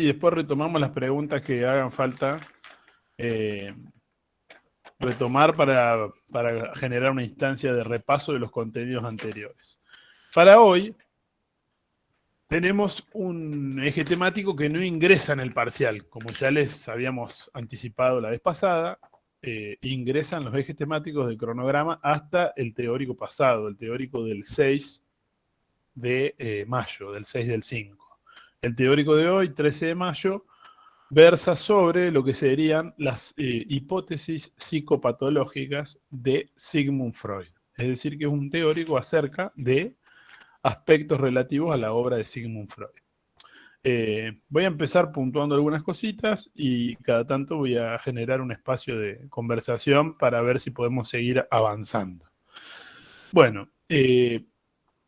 y después retomamos las preguntas que hagan falta retomar para generar una instancia de repaso de los contenidos anteriores. Para hoy tenemos un eje temático que no ingresa en el parcial, como ya les habíamos anticipado la vez pasada. Ingresan los ejes temáticos del cronograma hasta el teórico pasado, el teórico del 6 de mayo, del 6 del 5. El teórico de hoy, 13 de mayo, versa sobre lo que serían las hipótesis psicopatológicas de Sigmund Freud. Es decir, que es un teórico acerca de aspectos relativos a la obra de Sigmund Freud. Voy a empezar puntuando algunas cositas y cada tanto voy a generar un espacio de conversación para ver si podemos seguir avanzando. Bueno,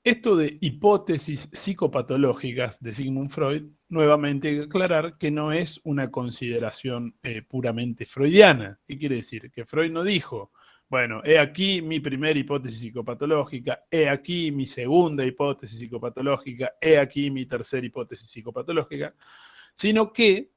esto de hipótesis psicopatológicas de Sigmund Freud, nuevamente hay que aclarar que no es una consideración puramente freudiana. ¿Qué quiere decir? Que Freud no dijo, bueno, he aquí mi primera hipótesis psicopatológica, he aquí mi segunda hipótesis psicopatológica, he aquí mi tercera hipótesis psicopatológica, sino que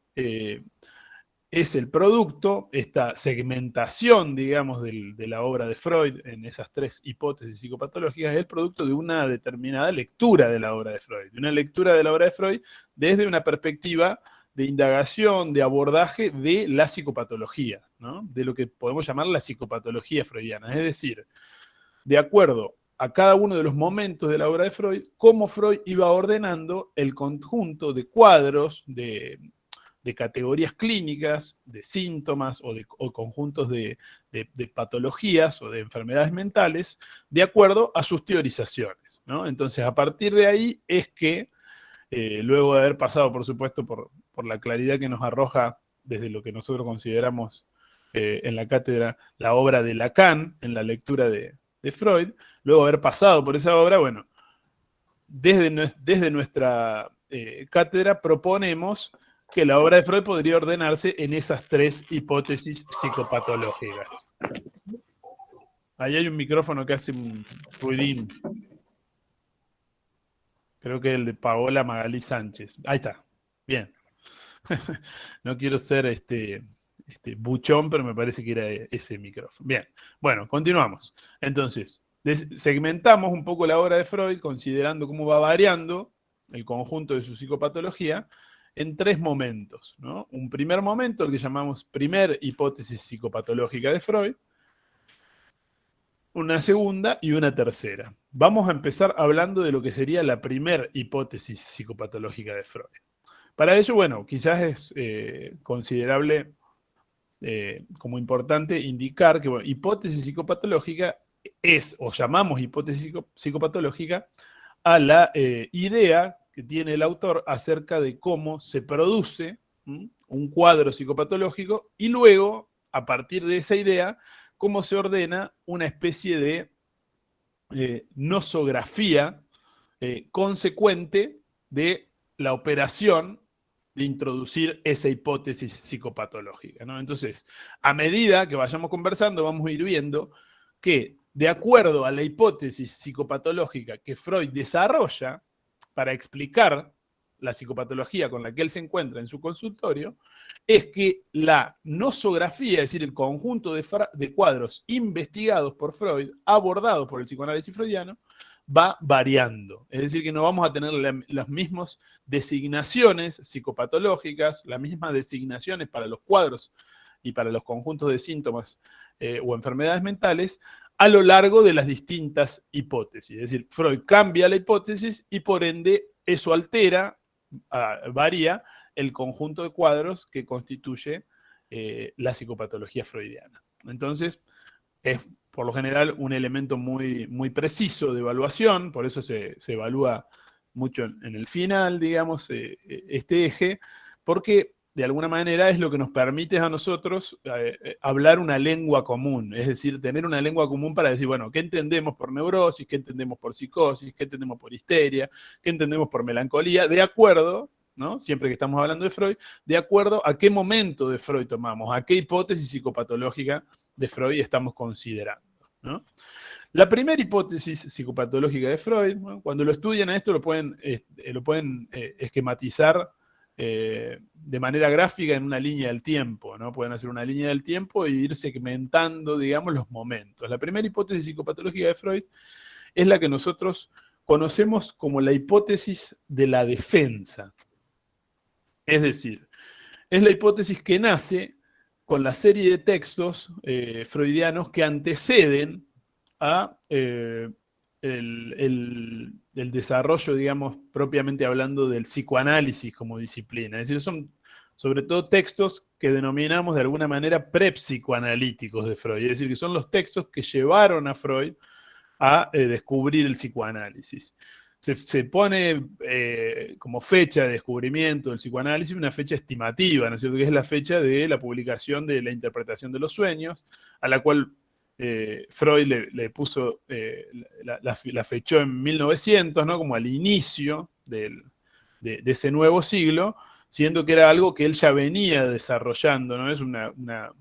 es el producto, esta segmentación, digamos, de la obra de Freud en esas tres hipótesis psicopatológicas, es el producto de una determinada lectura de la obra de Freud, de una lectura de la obra de Freud desde una perspectiva de indagación, de abordaje de la psicopatología, ¿no? De lo que podemos llamar la psicopatología freudiana, es decir, de acuerdo a cada uno de los momentos de la obra de Freud, cómo Freud iba ordenando el conjunto de cuadros, de categorías clínicas, de síntomas o conjuntos de patologías o de enfermedades mentales, de acuerdo a sus teorizaciones, ¿no? Entonces, a partir de ahí es que, luego de haber pasado, por supuesto, por la claridad que nos arroja desde lo que nosotros consideramos en la cátedra la obra de Lacan, en la lectura de Freud, luego de haber pasado por esa obra, bueno, desde nuestra cátedra proponemos que la obra de Freud podría ordenarse en esas tres hipótesis psicopatológicas. Ahí hay un micrófono que hace un ruidín. Creo que es el de Paola Magalí Sánchez. Ahí está. Bien. No quiero ser buchón, pero me parece que era ese micrófono. Bien. Bueno, continuamos. Entonces, segmentamos un poco la obra de Freud, considerando cómo va variando el conjunto de su psicopatología, en tres momentos, ¿no? Un primer momento, el que llamamos primer hipótesis psicopatológica de Freud, una segunda y una tercera. Vamos a empezar hablando de lo que sería la primer hipótesis psicopatológica de Freud. Para ello, bueno, quizás es considerable como importante indicar que, bueno, hipótesis psicopatológica es, o llamamos hipótesis psicopatológica, a la idea que tiene el autor acerca de cómo se produce un cuadro psicopatológico y luego, a partir de esa idea, cómo se ordena una especie de nosografía consecuente de la operación de introducir esa hipótesis psicopatológica, ¿no? Entonces, a medida que vayamos conversando, vamos a ir viendo que, de acuerdo a la hipótesis psicopatológica que Freud desarrolla para explicar la psicopatología con la que él se encuentra en su consultorio, es que la nosografía, es decir, el conjunto de cuadros investigados por Freud, abordados por el psicoanálisis freudiano, va variando. Es decir, que no vamos a tener las mismas designaciones psicopatológicas, las mismas designaciones para los cuadros y para los conjuntos de síntomas o enfermedades mentales a lo largo de las distintas hipótesis. Es decir, Freud cambia la hipótesis y por ende eso altera, varía el conjunto de cuadros que constituye la psicopatología freudiana. Entonces, es por lo general un elemento muy, muy preciso de evaluación, por eso se evalúa mucho en el final, digamos, este eje, porque de alguna manera es lo que nos permite a nosotros hablar una lengua común, es decir, tener una lengua común para decir, bueno, ¿qué entendemos por neurosis? ¿Qué entendemos por psicosis? ¿Qué entendemos por histeria? ¿Qué entendemos por melancolía? De acuerdo, ¿no? Siempre que estamos hablando de Freud, de acuerdo a qué momento de Freud tomamos, a qué hipótesis psicopatológica de Freud estamos considerando, ¿no? La primera hipótesis psicopatológica de Freud, ¿no? Cuando lo estudian a esto lo pueden esquematizar de manera gráfica en una línea del tiempo, ¿no? Pueden hacer una línea del tiempo e ir segmentando, digamos, los momentos. La primera hipótesis psicopatológica de Freud es la que nosotros conocemos como la hipótesis de la defensa. Es decir, es la hipótesis que nace con la serie de textos freudianos que anteceden a el desarrollo, digamos, propiamente hablando del psicoanálisis como disciplina. Es decir, son sobre todo textos que denominamos de alguna manera prepsicoanalíticos de Freud. Es decir, que son los textos que llevaron a Freud a descubrir el psicoanálisis. Se pone como fecha de descubrimiento del psicoanálisis una fecha estimativa, ¿no es cierto? Que es la fecha de la publicación de la interpretación de los sueños, a la cual Freud le puso, la fechó en 1900, ¿no? Como al inicio de ese nuevo siglo, siendo que era algo que él ya venía desarrollando, ¿no? Es una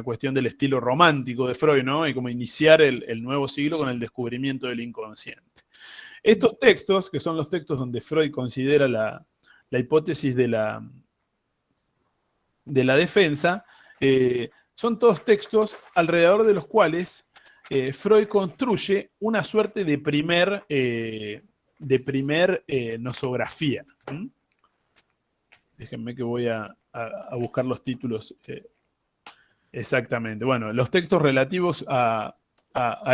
cuestión del estilo romántico de Freud, ¿no? Y como iniciar el nuevo siglo con el descubrimiento del inconsciente. Estos textos, que son los textos donde Freud considera la hipótesis de la defensa, son todos textos alrededor de los cuales Freud construye una suerte de primer nosografía. Déjenme que voy a buscar los títulos exactamente. Bueno, los textos relativos a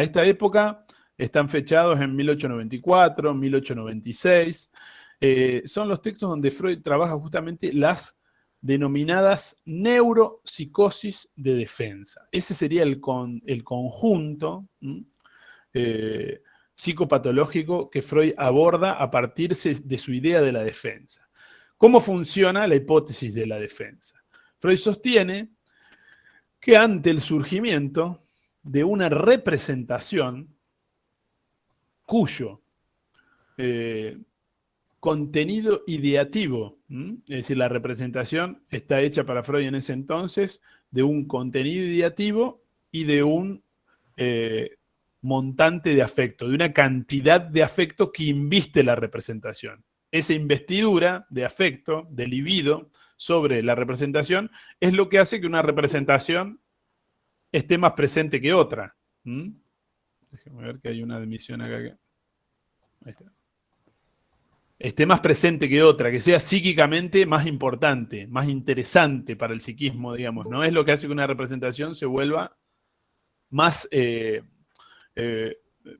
esta época están fechados en 1894, 1896. Son los textos donde Freud trabaja justamente las denominadas neuropsicosis de defensa. Ese sería el conjunto psicopatológico que Freud aborda a partir de su idea de la defensa. ¿Cómo funciona la hipótesis de la defensa? Freud sostiene que ante el surgimiento de una representación cuyo contenido ideativo, es decir, la representación está hecha para Freud en ese entonces de un contenido ideativo y de un montante de afecto, de una cantidad de afecto que inviste la representación. Esa investidura de afecto, de libido sobre la representación, es lo que hace que una representación esté más presente que otra. Déjenme ver que hay una dimisión acá. Ahí está. Esté más presente que otra, que sea psíquicamente más importante, más interesante para el psiquismo, digamos, ¿no? Es lo que hace que una representación se vuelva más,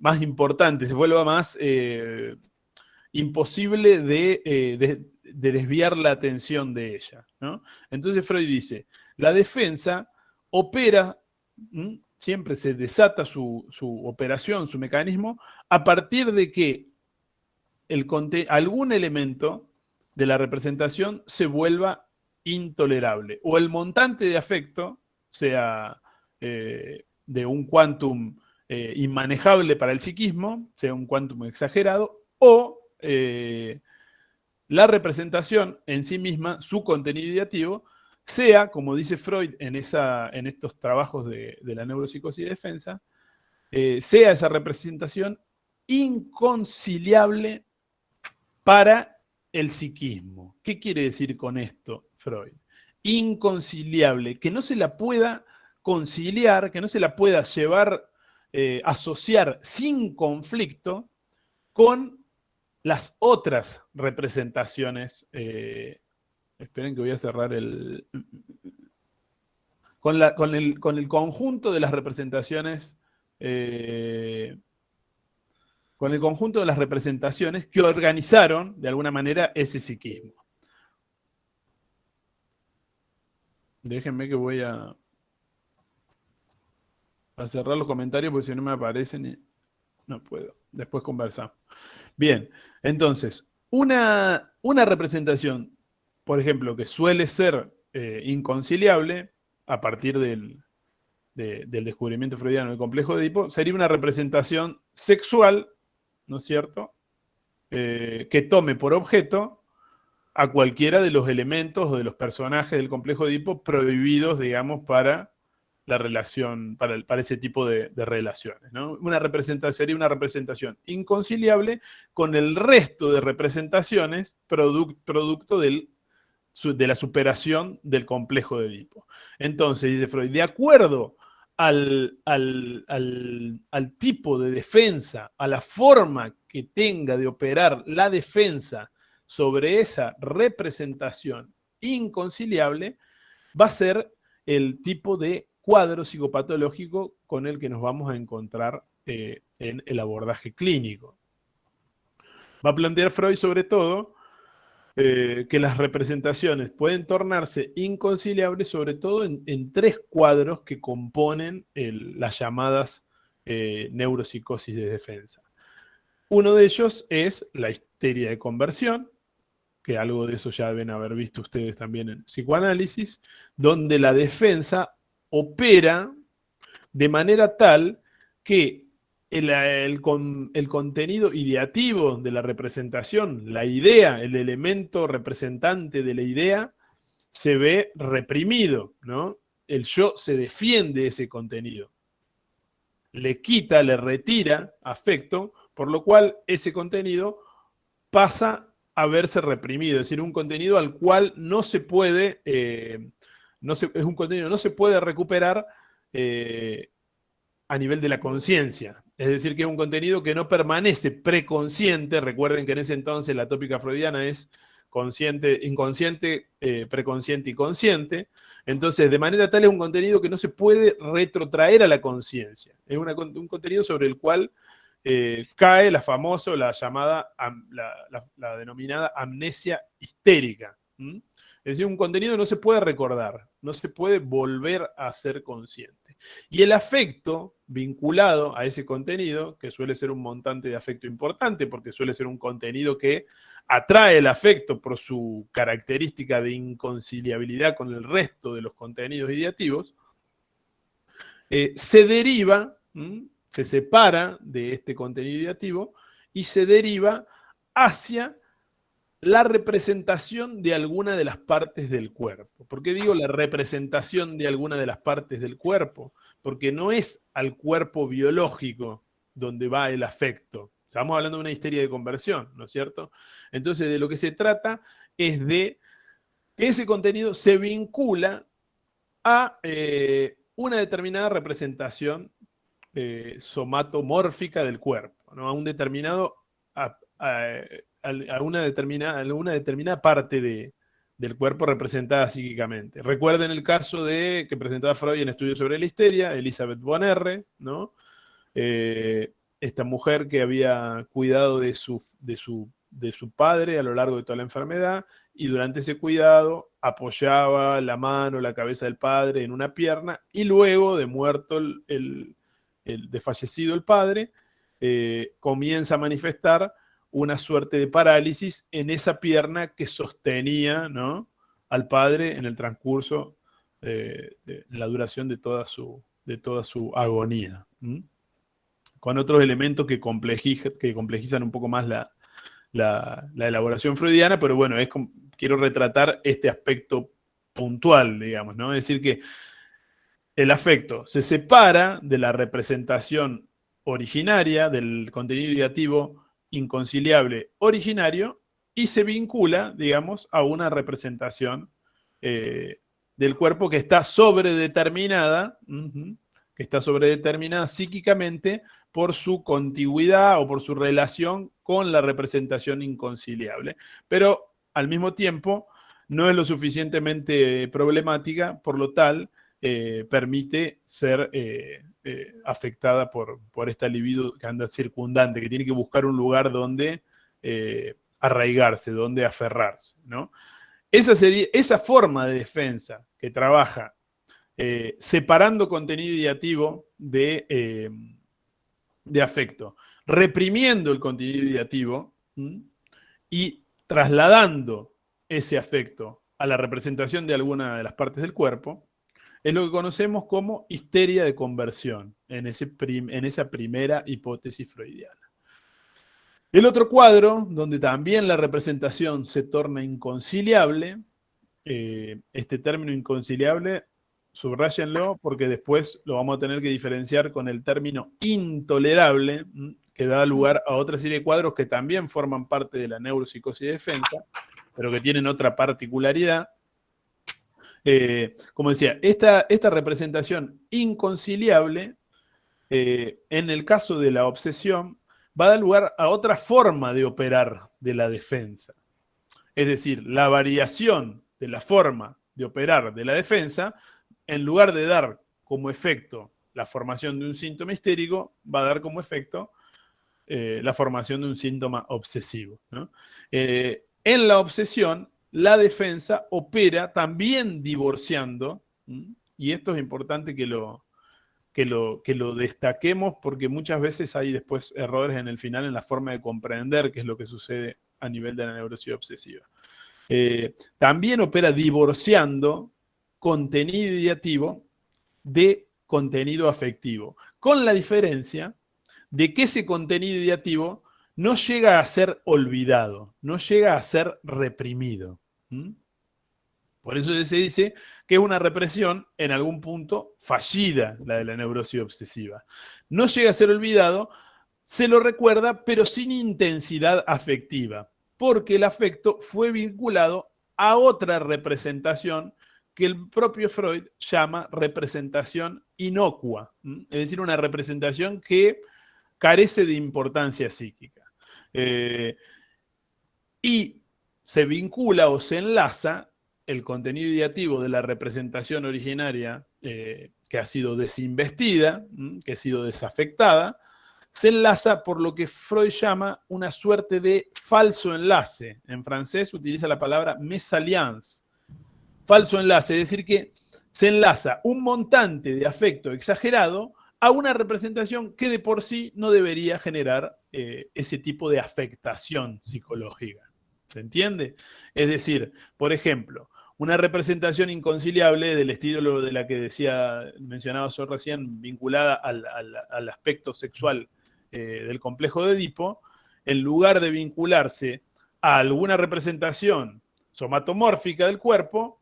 más importante, se vuelva más imposible de desviar la atención de ella, ¿no? Entonces Freud dice, la defensa opera, siempre se desata su operación, su mecanismo, a partir de que algún elemento de la representación se vuelva intolerable, o el montante de afecto sea de un quantum inmanejable para el psiquismo, sea un quantum exagerado, o la representación en sí misma, su contenido ideativo, sea, como dice Freud en estos trabajos de la neuropsicosis y defensa, sea esa representación inconciliable para el psiquismo. ¿Qué quiere decir con esto Freud? Inconciliable, que no se la pueda conciliar, que no se la pueda llevar, asociar sin conflicto con las otras representaciones. Esperen que voy a cerrar con el conjunto de las representaciones con el conjunto de las representaciones que organizaron, de alguna manera, ese psiquismo. Déjenme que voy a cerrar los comentarios porque si no me aparecen, no puedo. Después conversamos. Bien, entonces, una representación, por ejemplo, que suele ser inconciliable a partir del descubrimiento freudiano del complejo de Edipo, sería una representación sexual, ¿no es cierto?, que tome por objeto a cualquiera de los elementos o de los personajes del complejo de Edipo prohibidos, digamos, para la relación, para ese tipo de relaciones, ¿no? Sería una representación inconciliable con el resto de representaciones producto del de la superación del complejo de Edipo. Entonces, dice Freud, de acuerdo al tipo de defensa, a la forma que tenga de operar la defensa sobre esa representación inconciliable, va a ser el tipo de cuadro psicopatológico con el que nos vamos a encontrar en el abordaje clínico. Va a plantear Freud sobre todo que las representaciones pueden tornarse inconciliables, sobre todo en tres cuadros que componen las llamadas neuropsicosis de defensa. Uno de ellos es la histeria de conversión, que algo de eso ya deben haber visto ustedes también en psicoanálisis, donde la defensa opera de manera tal que el contenido ideativo de la representación, la idea, el elemento representante de la idea, se ve reprimido, ¿no? El yo se defiende ese contenido. Le quita, le retira afecto, por lo cual ese contenido pasa a verse reprimido, es decir, un contenido al cual no se puede, es un contenido que no se puede recuperar a nivel de la conciencia. Es decir, que es un contenido que no permanece preconsciente. Recuerden que en ese entonces la tópica freudiana es consciente, inconsciente, preconsciente y consciente. Entonces, de manera tal es un contenido que no se puede retrotraer a la conciencia. Es un contenido sobre el cual cae la famosa, la llamada, la denominada amnesia histérica. ¿Mm? Es decir, un contenido no se puede recordar, no se puede volver a ser consciente. Y el afecto vinculado a ese contenido, que suele ser un montante de afecto importante, porque suele ser un contenido que atrae el afecto por su característica de inconciliabilidad con el resto de los contenidos ideativos, se deriva, se separa de este contenido ideativo y se deriva hacia la representación de alguna de las partes del cuerpo. ¿Por qué digo la representación de alguna de las partes del cuerpo? Porque no es al cuerpo biológico donde va el afecto. Estamos hablando de una histeria de conversión, ¿no es cierto? Entonces, de lo que se trata es de que ese contenido se vincula a una determinada representación somatomórfica del cuerpo, ¿no? A un determinado a una determinada parte del cuerpo representada psíquicamente. Recuerden el caso que presentaba Freud en Estudios sobre la Histeria, Elizabeth von R., ¿no? Esta mujer que había cuidado de su padre a lo largo de toda la enfermedad, y durante ese cuidado apoyaba la mano, la cabeza del padre en una pierna, y luego de muerto de fallecido el padre, comienza a manifestar una suerte de parálisis en esa pierna que sostenía, ¿no?, al padre en el transcurso de la duración de toda su agonía. Con otros elementos que complejizan un poco más la elaboración freudiana, pero bueno, quiero retratar este aspecto puntual, digamos, ¿no? Es decir, que el afecto se separa de la representación originaria, del contenido ideativo inconciliable originario, y se vincula, digamos, a una representación del cuerpo que está sobredeterminada, psíquicamente por su contigüidad o por su relación con la representación inconciliable. Pero al mismo tiempo no es lo suficientemente problemática, por lo tal permite ser afectada por esta libido que anda circundante, que tiene que buscar un lugar donde arraigarse, donde aferrarse, ¿no? Esa forma de defensa que trabaja separando contenido ideativo de afecto, reprimiendo el contenido ideativo y trasladando ese afecto a la representación de alguna de las partes del cuerpo, es lo que conocemos como histeria de conversión, en esa primera hipótesis freudiana. El otro cuadro, donde también la representación se torna inconciliable, este término inconciliable, subráyenlo porque después lo vamos a tener que diferenciar con el término intolerable, que da lugar a otra serie de cuadros que también forman parte de la neuropsicosis de defensa, pero que tienen otra particularidad. Como decía, esta representación inconciliable, en el caso de la obsesión, va a dar lugar a otra forma de operar de la defensa. Es decir, la variación de la forma de operar de la defensa, en lugar de dar como efecto la formación de un síntoma histérico, va a dar como efecto la formación de un síntoma obsesivo, ¿no? En la obsesión, la defensa opera también divorciando, y esto es importante que lo destaquemos, porque muchas veces hay después errores en el final en la forma de comprender qué es lo que sucede a nivel de la neurosis obsesiva. También opera divorciando contenido ideativo de contenido afectivo, con la diferencia de que ese contenido ideativo no llega a ser olvidado, no llega a ser reprimido. Por eso se dice que es una represión en algún punto fallida, la de la neurosis obsesiva. No llega a ser olvidado, se lo recuerda, pero sin intensidad afectiva, porque el afecto fue vinculado a otra representación que el propio Freud llama representación inocua, es decir, una representación que carece de importancia psíquica. Y se vincula o se enlaza el contenido ideativo de la representación originaria que ha sido desinvestida, que ha sido desafectada, se enlaza por lo que Freud llama una suerte de falso enlace. En francés utiliza la palabra mésalliance. Falso enlace, es decir, que se enlaza un montante de afecto exagerado a una representación que de por sí no debería generar ese tipo de afectación psicológica. ¿Se entiende? Es decir, por ejemplo, una representación inconciliable del estilo de la que mencionaba yo recién, vinculada al aspecto sexual del complejo de Edipo, en lugar de vincularse a alguna representación somatomórfica del cuerpo,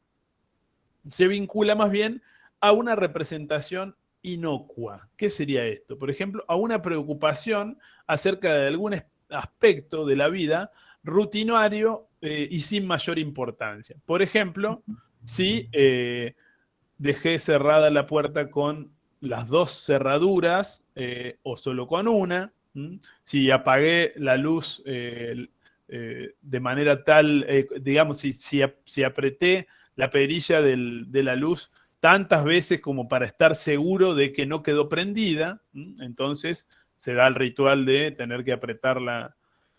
se vincula más bien a una representación inocua. ¿Qué sería esto? Por ejemplo, a una preocupación acerca de algún aspecto de la vida rutinario y sin mayor importancia. Por ejemplo, si dejé cerrada la puerta con las dos cerraduras o solo con una, si apagué la luz de manera tal, digamos, si apreté la perilla de la luz tantas veces como para estar seguro de que no quedó prendida, entonces se da el ritual de tener que apretarla,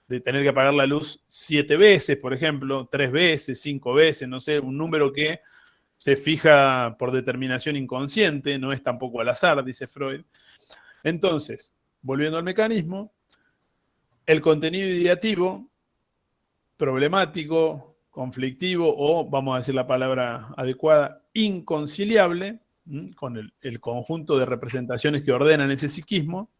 de tener que apagar la luz 7 veces, por ejemplo, 3 veces, 5 veces, no sé, un número que se fija por determinación inconsciente, no es tampoco al azar, dice Freud. Entonces, volviendo al mecanismo, el contenido ideativo, problemático, conflictivo o, vamos a decir la palabra adecuada, inconciliable, con el conjunto de representaciones que ordenan ese psiquismo,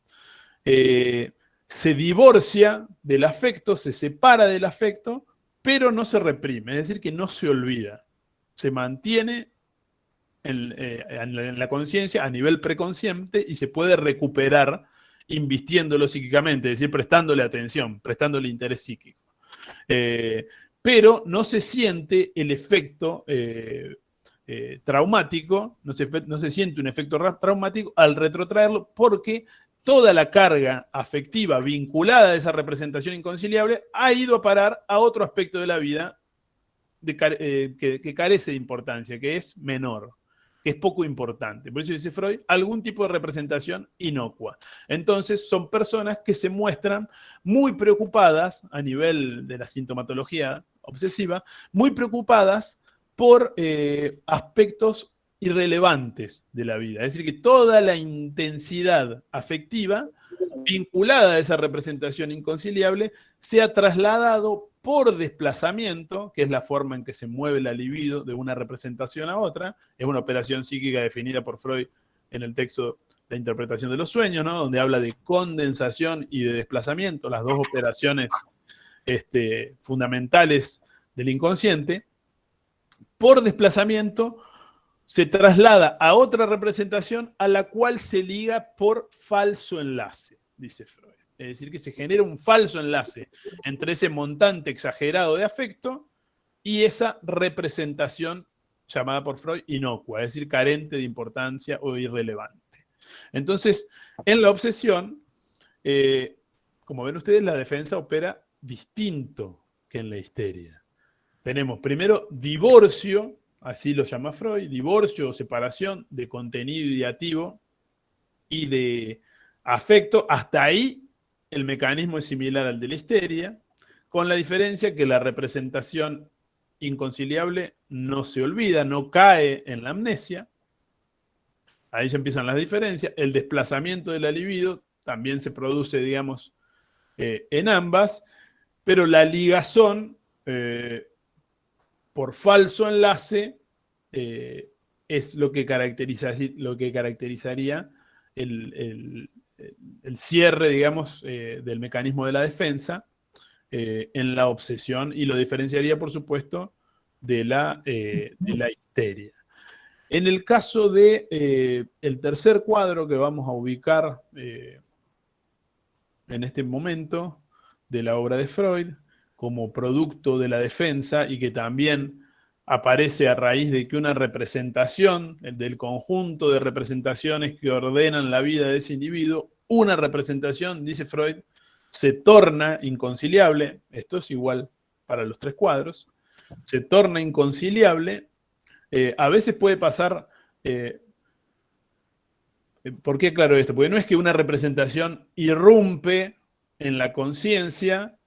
se divorcia del afecto, se separa del afecto, pero no se reprime, es decir, que no se olvida, se mantiene en la conciencia a nivel preconsciente y se puede recuperar invistiéndolo psíquicamente, es decir, prestándole atención, prestándole interés psíquico. Pero no se siente el efecto traumático, no se siente un efecto traumático al retrotraerlo, porque toda la carga afectiva vinculada a esa representación inconciliable ha ido a parar a otro aspecto de la vida que carece de importancia, que es menor, que es poco importante. Por eso dice Freud, algún tipo de representación inocua. Entonces son personas que se muestran muy preocupadas a nivel de la sintomatología obsesiva, muy preocupadas por aspectos irrelevantes de la vida. Es decir, que toda la intensidad afectiva vinculada a esa representación inconciliable se ha trasladado por desplazamiento, que es la forma en que se mueve la libido de una representación a otra, es una operación psíquica definida por Freud en el texto La interpretación de los sueños, ¿no? Donde habla de condensación y de desplazamiento, las dos operaciones fundamentales del inconsciente. Por desplazamiento se traslada a otra representación a la cual se liga por falso enlace, dice Freud. Es decir, que se genera un falso enlace entre ese montante exagerado de afecto y esa representación llamada por Freud inocua, es decir, carente de importancia o irrelevante. Entonces, en la obsesión, como ven ustedes, la defensa opera distinto que en la histeria. Tenemos primero divorcio, así lo llama Freud, divorcio o separación de contenido ideativo y de afecto. Hasta ahí el mecanismo es similar al de la histeria, con la diferencia que la representación inconciliable no se olvida, no cae en la amnesia. Ahí ya empiezan las diferencias. El desplazamiento de la libido también se produce, digamos, en ambas, pero la ligazón por falso enlace es lo que caracterizaría el cierre, digamos, del mecanismo de la defensa en la obsesión y lo diferenciaría, por supuesto, de la histeria. En el caso de el tercer cuadro que vamos a ubicar en este momento de la obra de Freud, como producto de la defensa y que también aparece a raíz de que una representación, del conjunto de representaciones que ordenan la vida de ese individuo, una representación, dice Freud, se torna inconciliable, esto es igual para los tres cuadros, se torna inconciliable, a veces puede pasar, ¿por qué aclaro esto? Porque no es que una representación irrumpe en la conciencia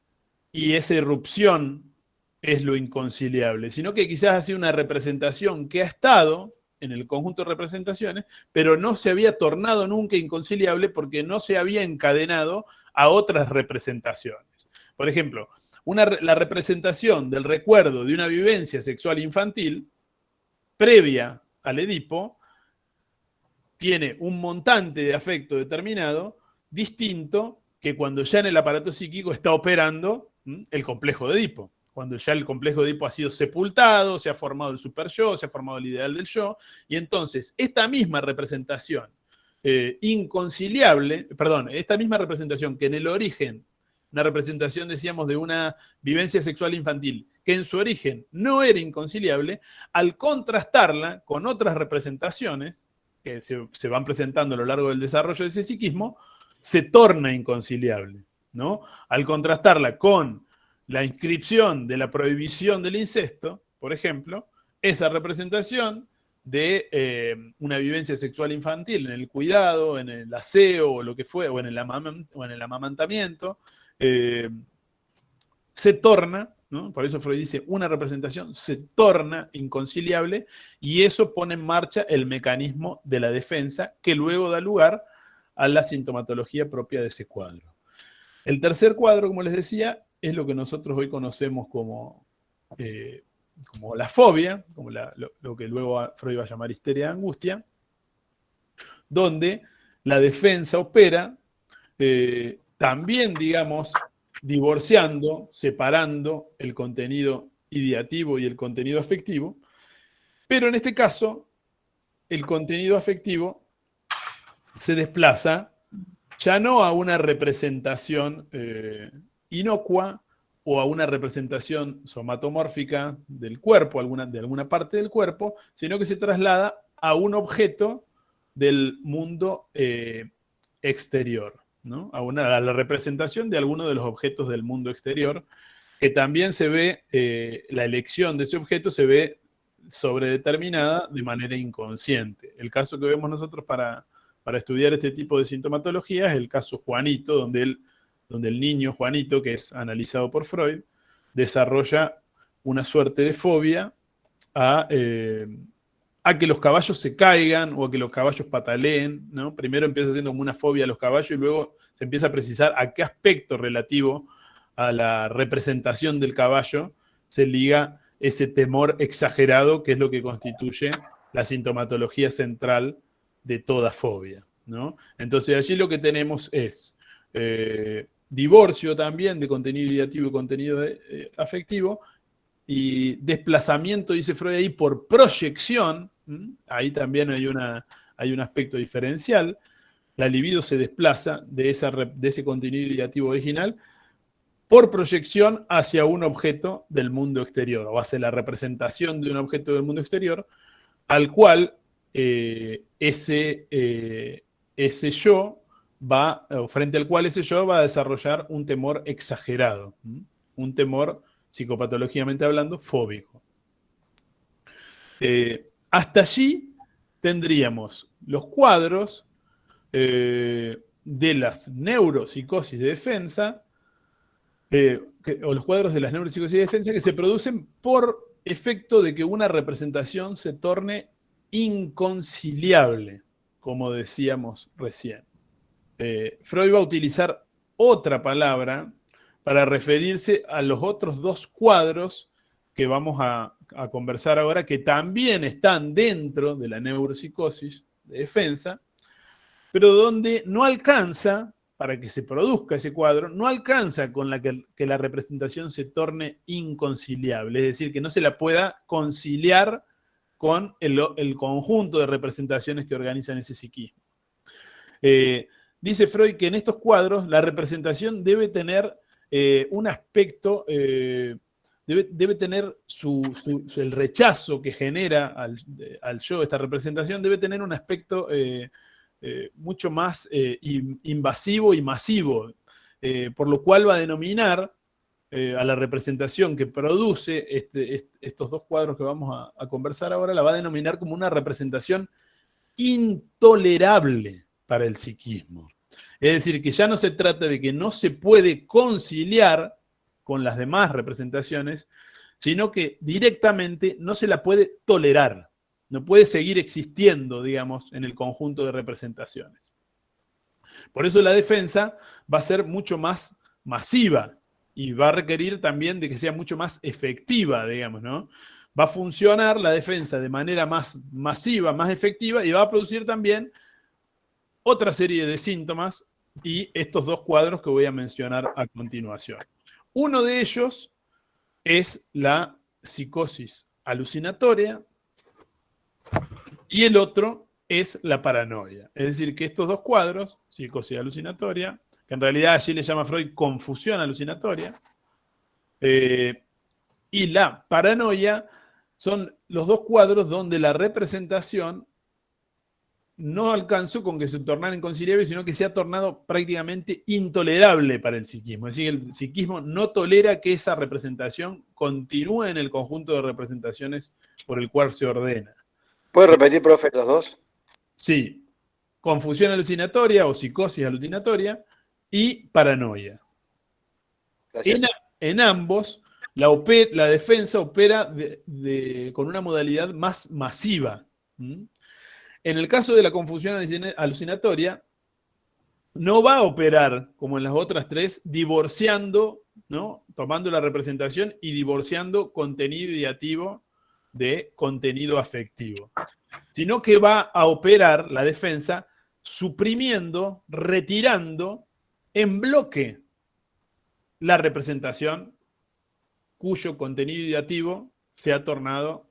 y esa irrupción es lo inconciliable, sino que quizás ha sido una representación que ha estado en el conjunto de representaciones, pero no se había tornado nunca inconciliable porque no se había encadenado a otras representaciones. Por ejemplo, la representación del recuerdo de una vivencia sexual infantil previa al Edipo tiene un montante de afecto determinado distinto que cuando ya en el aparato psíquico está operando el complejo de Edipo. Cuando ya el complejo de Edipo ha sido sepultado, se ha formado el super yo, se ha formado el ideal del yo, y entonces esta misma representación inconciliable, perdón, esta misma representación que en el origen, una representación, decíamos, de una vivencia sexual infantil, que en su origen no era inconciliable, al contrastarla con otras representaciones que se van presentando a lo largo del desarrollo de ese psiquismo, se torna inconciliable, ¿no? Al contrastarla con la inscripción de la prohibición del incesto, por ejemplo, esa representación de una vivencia sexual infantil en el cuidado, en el aseo, o lo que fue, o en el amamantamiento, se torna, ¿no? Por eso Freud dice, una representación se torna inconciliable y eso pone en marcha el mecanismo de la defensa que luego da lugar a la sintomatología propia de ese cuadro. El tercer cuadro, como les decía, es lo que nosotros hoy conocemos como la fobia, como lo que luego Freud va a llamar histeria de angustia, donde la defensa opera también, digamos, divorciando, separando el contenido ideativo y el contenido afectivo, pero en este caso, el contenido afectivo se desplaza ya no a una representación inocua o a una representación somatomórfica del cuerpo, de alguna parte del cuerpo, sino que se traslada a un objeto del mundo exterior, ¿no? A la representación de alguno de los objetos del mundo exterior, que también se ve, la elección de ese objeto se ve sobredeterminada de manera inconsciente. El caso que vemos nosotros para estudiar este tipo de sintomatología es el caso Juanito, donde el niño Juanito, que es analizado por Freud, desarrolla una suerte de fobia a que los caballos se caigan o a que los caballos pataleen, ¿no? Primero empieza siendo como una fobia a los caballos y luego se empieza a precisar a qué aspecto relativo a la representación del caballo se liga ese temor exagerado que es lo que constituye la sintomatología central de toda fobia, ¿no? Entonces allí lo que tenemos es divorcio también de contenido ideativo y contenido afectivo, y desplazamiento, dice Freud, ahí por proyección, ahí también hay un aspecto diferencial, la libido se desplaza de ese contenido ideativo original por proyección hacia un objeto del mundo exterior, o hacia la representación de un objeto del mundo exterior, al cual ese yo va, o frente al cual ese yo va a desarrollar un temor exagerado, un temor, psicopatológicamente hablando, fóbico. Hasta allí tendríamos los cuadros de las neuropsicosis de defensa, o los cuadros de las neuropsicosis de defensa que se producen por efecto de que una representación se torne inconciliable, como decíamos recién. Freud va a utilizar otra palabra para referirse a los otros dos cuadros que vamos a conversar ahora, que también están dentro de la neuropsicosis de defensa, pero donde no alcanza, para que se produzca ese cuadro, no alcanza con que la representación se torne inconciliable, es decir, que no se la pueda conciliar con el conjunto de representaciones que organizan ese psiquismo. Dice Freud que en estos cuadros la representación debe tener un aspecto, debe tener el rechazo que genera al yo esta representación, debe tener un aspecto mucho más invasivo y masivo, por lo cual va a denominar a la representación que produce estos dos cuadros que vamos a conversar ahora, la va a denominar como una representación intolerable para el psiquismo. Es decir, que ya no se trata de que no se puede conciliar con las demás representaciones, sino que directamente no se la puede tolerar. No puede seguir existiendo, digamos, en el conjunto de representaciones. Por eso la defensa va a ser mucho más masiva y va a requerir también de que sea mucho más efectiva, digamos, ¿no? Va a funcionar la defensa de manera más masiva, más efectiva, y va a producir también otra serie de síntomas y estos dos cuadros que voy a mencionar a continuación. Uno de ellos es la psicosis alucinatoria y el otro es la paranoia. Es decir, que estos dos cuadros, psicosis alucinatoria, que en realidad allí le llama Freud confusión alucinatoria, y la paranoia, son los dos cuadros donde la representación no alcanzó con que se tornara inconciliable, sino que se ha tornado prácticamente intolerable para el psiquismo. Es decir, el psiquismo no tolera que esa representación continúe en el conjunto de representaciones por el cual se ordena. ¿Puedes repetir, profe, los dos? Sí, confusión alucinatoria o psicosis alucinatoria y paranoia. Gracias. En ambos, la defensa opera con una modalidad más masiva. En el caso de la confusión alucinatoria, no va a operar, como en las otras tres, divorciando, ¿no? Tomando la representación y divorciando contenido ideativo de contenido afectivo, sino que va a operar la defensa suprimiendo, retirando en bloque la representación cuyo contenido ideativo se ha tornado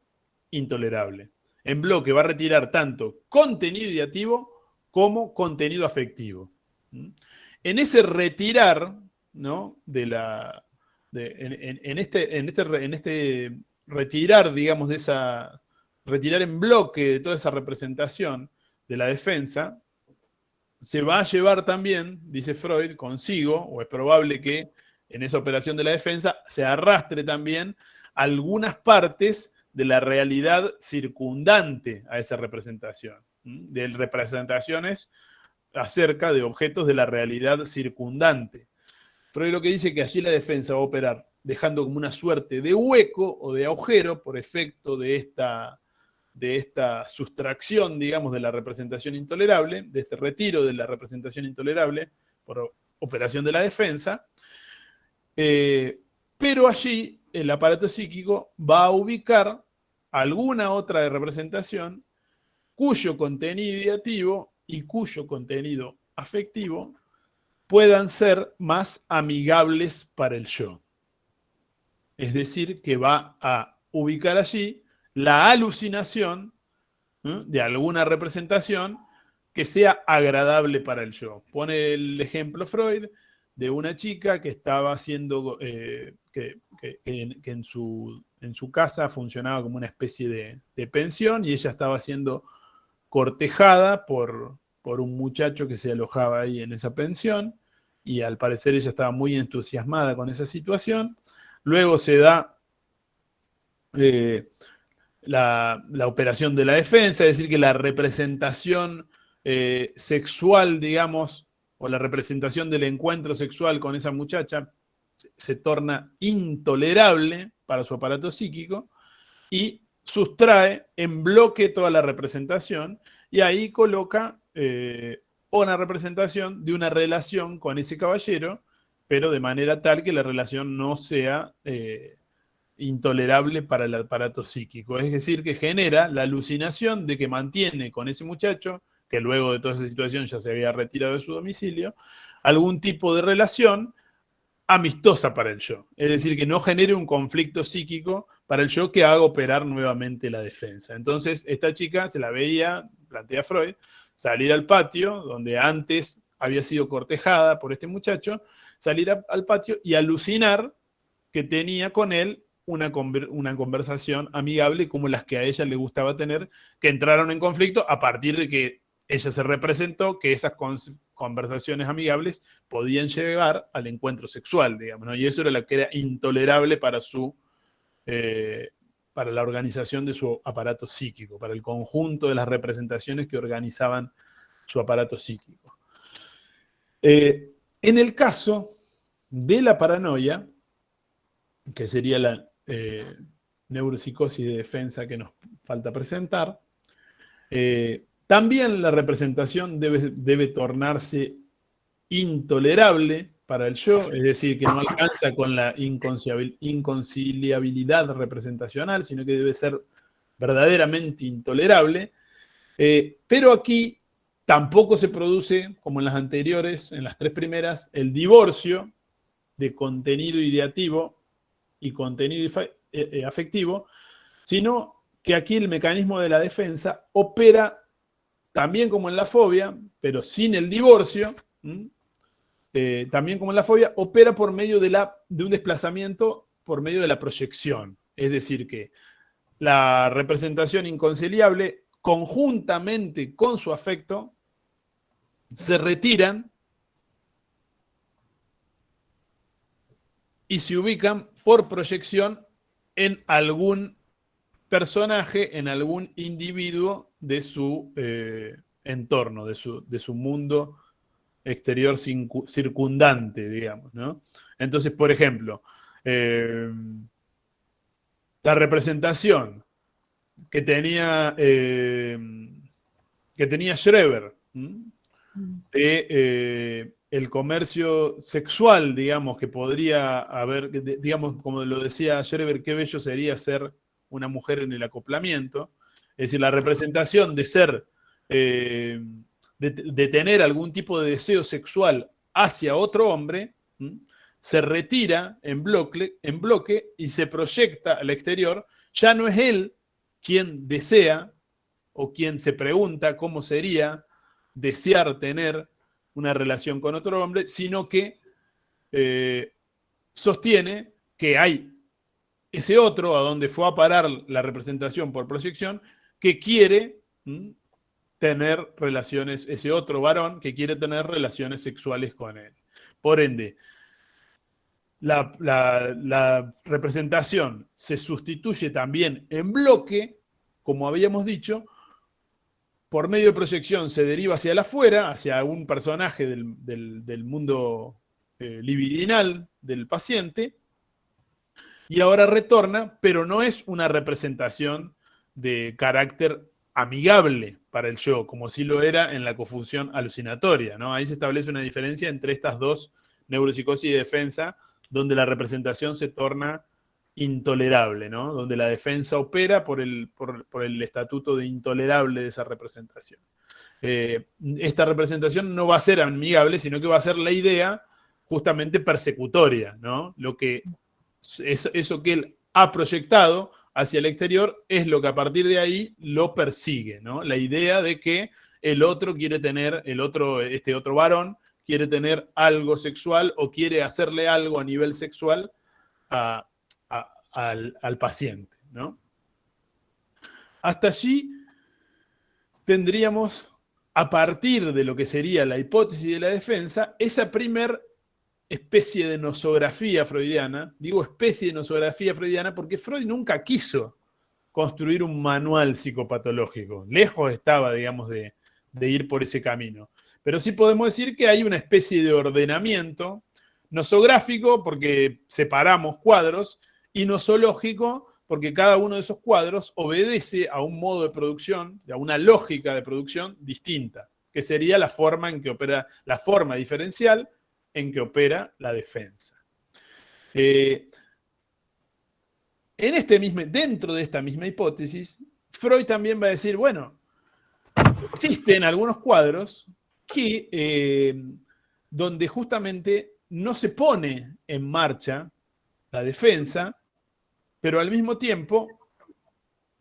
intolerable. En bloque va a retirar tanto contenido ideativo como contenido afectivo. En ese retirar, ¿no? En este retirar, digamos, retirar en bloque de toda esa representación de la defensa, se va a llevar también, dice Freud, consigo, o es probable que en esa operación de la defensa se arrastre también algunas partes de la realidad circundante a esa representación, de representaciones acerca de objetos de la realidad circundante. Freud lo que dice es que allí la defensa va a operar dejando como una suerte de hueco o de agujero por efecto de esta sustracción, digamos, de la representación intolerable, de este retiro de la representación intolerable por operación de la defensa, pero allí el aparato psíquico va a ubicar alguna otra representación cuyo contenido ideativo y cuyo contenido afectivo puedan ser más amigables para el yo. Es decir, que va a ubicar allí la alucinación de alguna representación que sea agradable para el yo. Pone el ejemplo Freud de una chica que estaba haciendo, que en su casa funcionaba como una especie de pensión, y ella estaba siendo cortejada por un muchacho que se alojaba ahí en esa pensión, y al parecer ella estaba muy entusiasmada con esa situación. Luego se da la operación de la defensa, es decir, que la representación sexual, digamos, o la representación del encuentro sexual con esa muchacha se torna intolerable para su aparato psíquico y sustrae en bloque toda la representación, y ahí coloca una representación de una relación con ese caballero, pero de manera tal que la relación no sea intolerable para el aparato psíquico. Es decir, que genera la alucinación de que mantiene con ese muchacho, que luego de toda esa situación ya se había retirado de su domicilio, algún tipo de relación amistosa para el yo. Es decir, que no genere un conflicto psíquico para el yo que haga operar nuevamente la defensa. Entonces, esta chica se la veía, plantea Freud, salir al patio, donde antes había sido cortejada por este muchacho, salir al patio y alucinar que tenía con él una conversación amigable como las que a ella le gustaba tener, que entraron en conflicto a partir de que ella se representó que esas conversaciones amigables podían llegar al encuentro sexual, digamos, ¿no? Y eso era lo que era intolerable para para la organización de su aparato psíquico, para el conjunto de las representaciones que organizaban su aparato psíquico. En el caso de la paranoia, que sería la neuropsicosis de defensa que nos falta presentar, también la representación debe tornarse intolerable para el yo, es decir, que no alcanza con la inconciliabilidad representacional, sino que debe ser verdaderamente intolerable. Pero aquí tampoco se produce, como en las anteriores, en las tres primeras, el divorcio de contenido ideativo y contenido afectivo, sino que aquí el mecanismo de la defensa opera también como en la fobia, pero sin el divorcio. También como en la fobia, opera por medio de un desplazamiento por medio de la proyección. Es decir, que la representación inconciliable, conjuntamente con su afecto, se retiran y se ubican por proyección en algún personaje, en algún individuo de su entorno, de su mundo exterior circundante, digamos, ¿no? Entonces, por ejemplo, la representación que tenía Schreber de el comercio sexual, digamos, que podría haber, digamos, como lo decía Schreber, qué bello sería ser una mujer en el acoplamiento. Es decir, la representación de ser, de tener algún tipo de deseo sexual hacia otro hombre, se retira en bloque y se proyecta al exterior. Ya no es él quien desea o quien se pregunta cómo sería desear tener una relación con otro hombre, sino que sostiene que hay ese otro a donde fue a parar la representación por proyección que quiere tener relaciones, ese otro varón que quiere tener relaciones sexuales con él. Por ende, la representación se sustituye también en bloque, como habíamos dicho, por medio de proyección se deriva hacia el afuera, hacia un personaje del mundo libidinal del paciente, y ahora retorna, pero no es una representación de carácter amigable para el yo, como sí lo era en la confusión alucinatoria, ¿no? Ahí se establece una diferencia entre estas dos, neuropsicosis y defensa, donde la representación se torna intolerable, ¿no? Donde la defensa opera por el estatuto de intolerable de esa representación. Esta representación no va a ser amigable, sino que va a ser la idea justamente persecutoria, ¿no? Lo que eso que él ha proyectado hacia el exterior es lo que a partir de ahí lo persigue, ¿no? La idea de que el otro quiere tener, este otro varón quiere tener algo sexual o quiere hacerle algo a nivel sexual al paciente, ¿no? Hasta allí tendríamos, a partir de lo que sería la hipótesis de la defensa, esa primer especie de nosografía freudiana. Digo especie de nosografía freudiana porque Freud nunca quiso construir un manual psicopatológico. Lejos estaba, digamos, de ir por ese camino. Pero sí podemos decir que hay una especie de ordenamiento nosográfico porque separamos cuadros y nosológico porque cada uno de esos cuadros obedece a un modo de producción, a una lógica de producción distinta, que sería la forma en que opera, la forma diferencial en que opera la defensa. Dentro de esta misma hipótesis, Freud también va a decir, bueno, existen algunos cuadros que, donde justamente no se pone en marcha la defensa, pero al mismo tiempo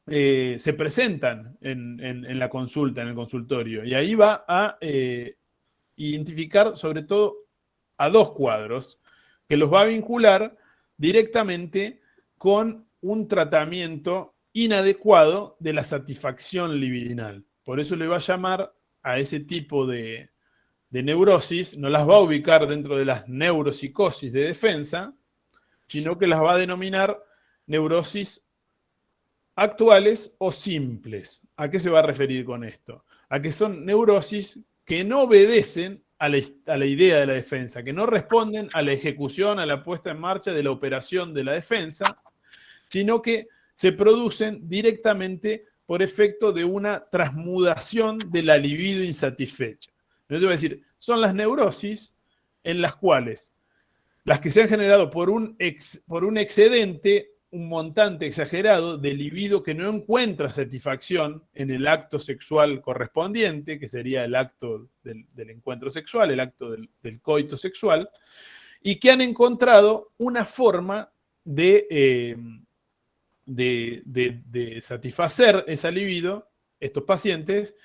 se presentan en la consulta, en el consultorio. Y ahí va a identificar sobre todo a dos cuadros que los va a vincular directamente con un tratamiento inadecuado de la satisfacción libidinal. Por eso le va a llamar a ese tipo de neurosis, no las va a ubicar dentro de las neuropsicosis de defensa, sino que las va a denominar neurosis actuales o simples. ¿A qué se va a referir con esto? A que son neurosis que no obedecen a la idea de la defensa, que no responden a la ejecución, a la puesta en marcha de la operación de la defensa, sino que se producen directamente por efecto de una transmudación de la libido insatisfecha. Entonces voy a decir, son las neurosis en las cuales las que se han generado por un excedente, un montante exagerado de libido que no encuentra satisfacción en el acto sexual correspondiente, que sería el acto del encuentro sexual, el acto del coito sexual, y que han encontrado una forma de satisfacer esa libido, estos pacientes,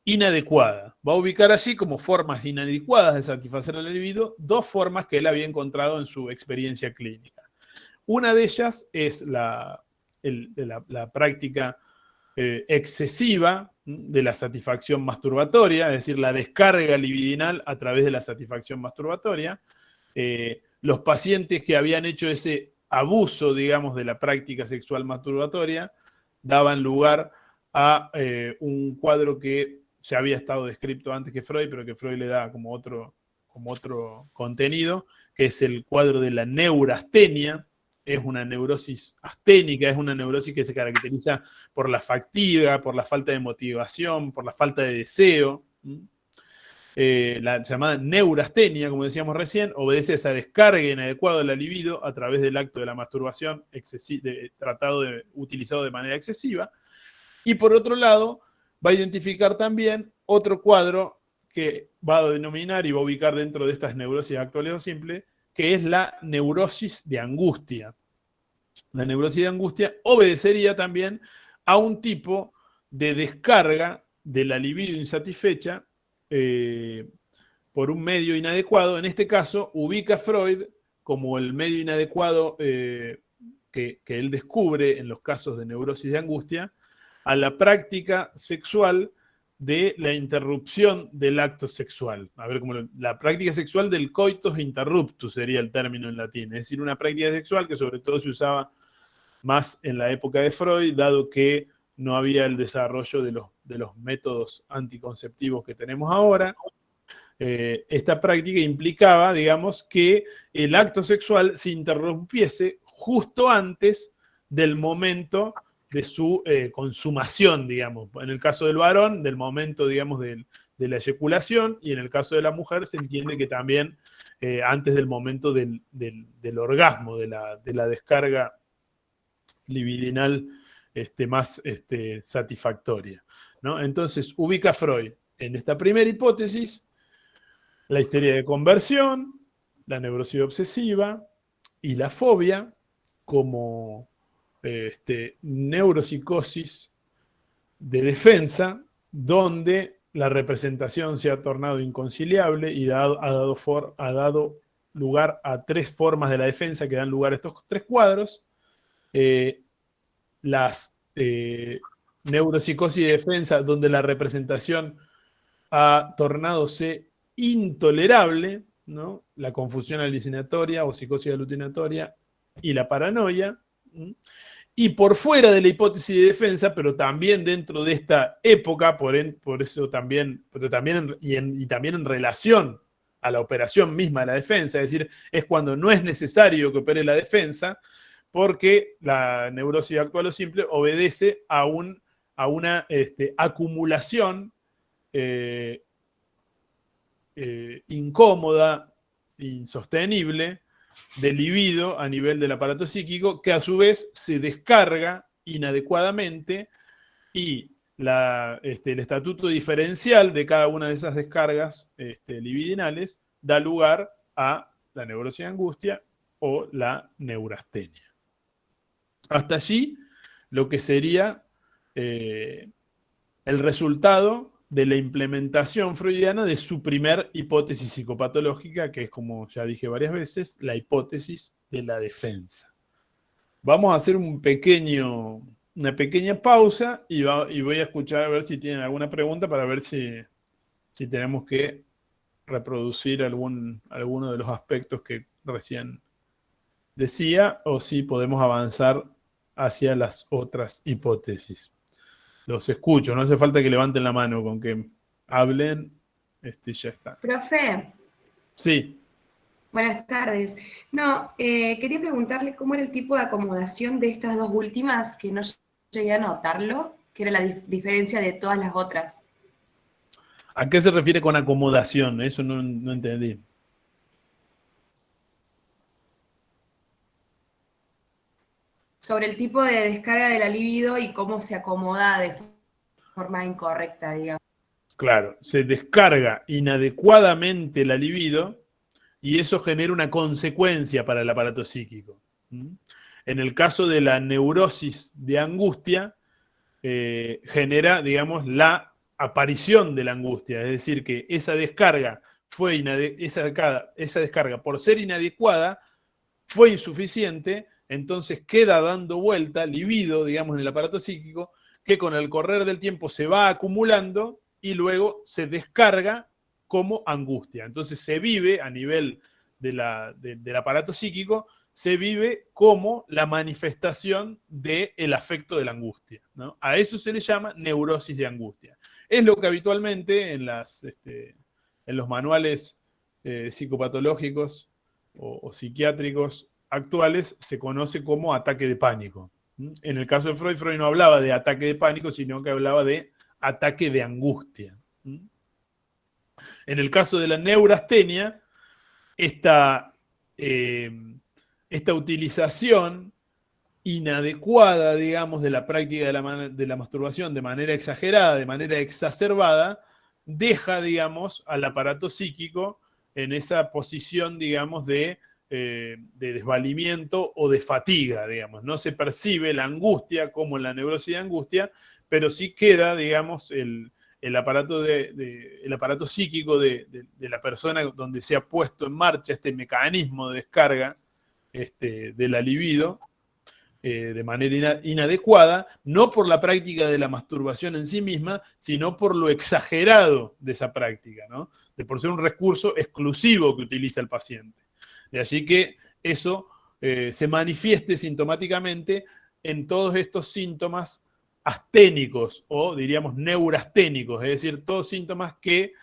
inadecuada. Va a ubicar allí como formas inadecuadas de satisfacer la libido dos formas que él había encontrado en su experiencia clínica. Una de ellas es la práctica excesiva de la satisfacción masturbatoria, es decir, la descarga libidinal a través de la satisfacción masturbatoria. Los pacientes que habían hecho ese abuso, digamos, de la práctica sexual masturbatoria daban lugar a un cuadro que ya había estado descrito antes que Freud, pero que Freud le da como otro contenido, que es el cuadro de la neurastenia. Es una neurosis asténica, es una neurosis que se caracteriza por la fatiga, por la falta de motivación, por la falta de deseo. La llamada neurastenia, como decíamos recién, obedece a esa descarga inadecuada de la libido a través del acto de la masturbación utilizado de manera excesiva. Y por otro lado, va a identificar también otro cuadro que va a denominar y va a ubicar dentro de estas neurosis actuales o simples, que es la neurosis de angustia. La neurosis de angustia obedecería también a un tipo de descarga de la libido insatisfecha por un medio inadecuado. En este caso, ubica Freud como el medio inadecuado que él descubre en los casos de neurosis de angustia a la práctica sexual de la interrupción del acto sexual. A ver, como la práctica sexual del coitus interruptus sería el término en latín. Es decir, una práctica sexual que sobre todo se usaba más en la época de Freud, dado que no había el desarrollo de los métodos anticonceptivos que tenemos ahora. Esta práctica implicaba, digamos, que el acto sexual se interrumpiese justo antes del momento de su consumación, digamos. En el caso del varón, del momento, digamos, de la eyaculación, y en el caso de la mujer se entiende que también antes del momento del orgasmo, de la descarga libidinal más satisfactoria, ¿no? Entonces, ubica Freud en esta primera hipótesis la histeria de conversión, la neurosis obsesiva y la fobia como neuropsicosis de defensa, donde la representación se ha tornado inconciliable y ha dado lugar a tres formas de la defensa que dan lugar a estos tres cuadros. Las neuropsicosis de defensa, donde la representación ha tornadose intolerable, ¿no? La confusión alucinatoria o psicosis alucinatoria y la paranoia. Y por fuera de la hipótesis de defensa, pero también dentro de esta época, por eso también, pero también y también en relación a la operación misma de la defensa, es decir, es cuando no es necesario que opere la defensa, porque la neurosis actual o simple obedece a una acumulación incómoda, insostenible, de libido a nivel del aparato psíquico, que a su vez se descarga inadecuadamente y el estatuto diferencial de cada una de esas descargas libidinales da lugar a la neurosis de angustia o la neurastenia. Hasta allí lo que sería el resultado de la implementación freudiana de su primer hipótesis psicopatológica, que es, como ya dije varias veces, la hipótesis de la defensa. Vamos a hacer una pequeña pausa y voy a escuchar a ver si tienen alguna pregunta para ver si tenemos que reproducir alguno de los aspectos que recién decía o si podemos avanzar hacia las otras hipótesis. Los escucho, no hace falta que levanten la mano, con que hablen, ya está. Profe, Sí. buenas tardes. No, quería preguntarle cómo era el tipo de acomodación de estas dos últimas, que no llegué a notarlo, que era la diferencia de todas las otras. ¿A qué se refiere con acomodación? Eso no entendí. Sobre el tipo de descarga de la libido y cómo se acomoda de forma incorrecta, digamos. Claro, se descarga inadecuadamente la libido y eso genera una consecuencia para el aparato psíquico. En el caso de la neurosis de angustia, genera, digamos, la aparición de la angustia, es decir, que esa descarga esa descarga por ser inadecuada fue insuficiente, entonces queda dando vuelta libido, digamos, en el aparato psíquico, que con el correr del tiempo se va acumulando y luego se descarga como angustia. Entonces se vive a nivel del aparato psíquico, se vive como la manifestación del afecto de la angustia, ¿no? A eso se le llama neurosis de angustia. Es lo que habitualmente en los manuales psicopatológicos o psiquiátricos actuales se conoce como ataque de pánico. En el caso de Freud, Freud no hablaba de ataque de pánico, sino que hablaba de ataque de angustia. En el caso de la neurastenia, esta utilización inadecuada, digamos, de la práctica de la masturbación de manera exagerada, de manera exacerbada, deja, digamos, al aparato psíquico en esa posición, digamos, de desvalimiento o de fatiga, digamos. No se percibe la angustia como en la neurosis de angustia, pero sí queda, digamos, el aparato psíquico de la persona donde se ha puesto en marcha este mecanismo de descarga de la libido, de manera inadecuada, no por la práctica de la masturbación en sí misma, sino por lo exagerado de esa práctica, ¿no? De por ser un recurso exclusivo que utiliza el paciente. De allí que eso se manifieste sintomáticamente en todos estos síntomas asténicos o diríamos neurasténicos, es decir, todos síntomas que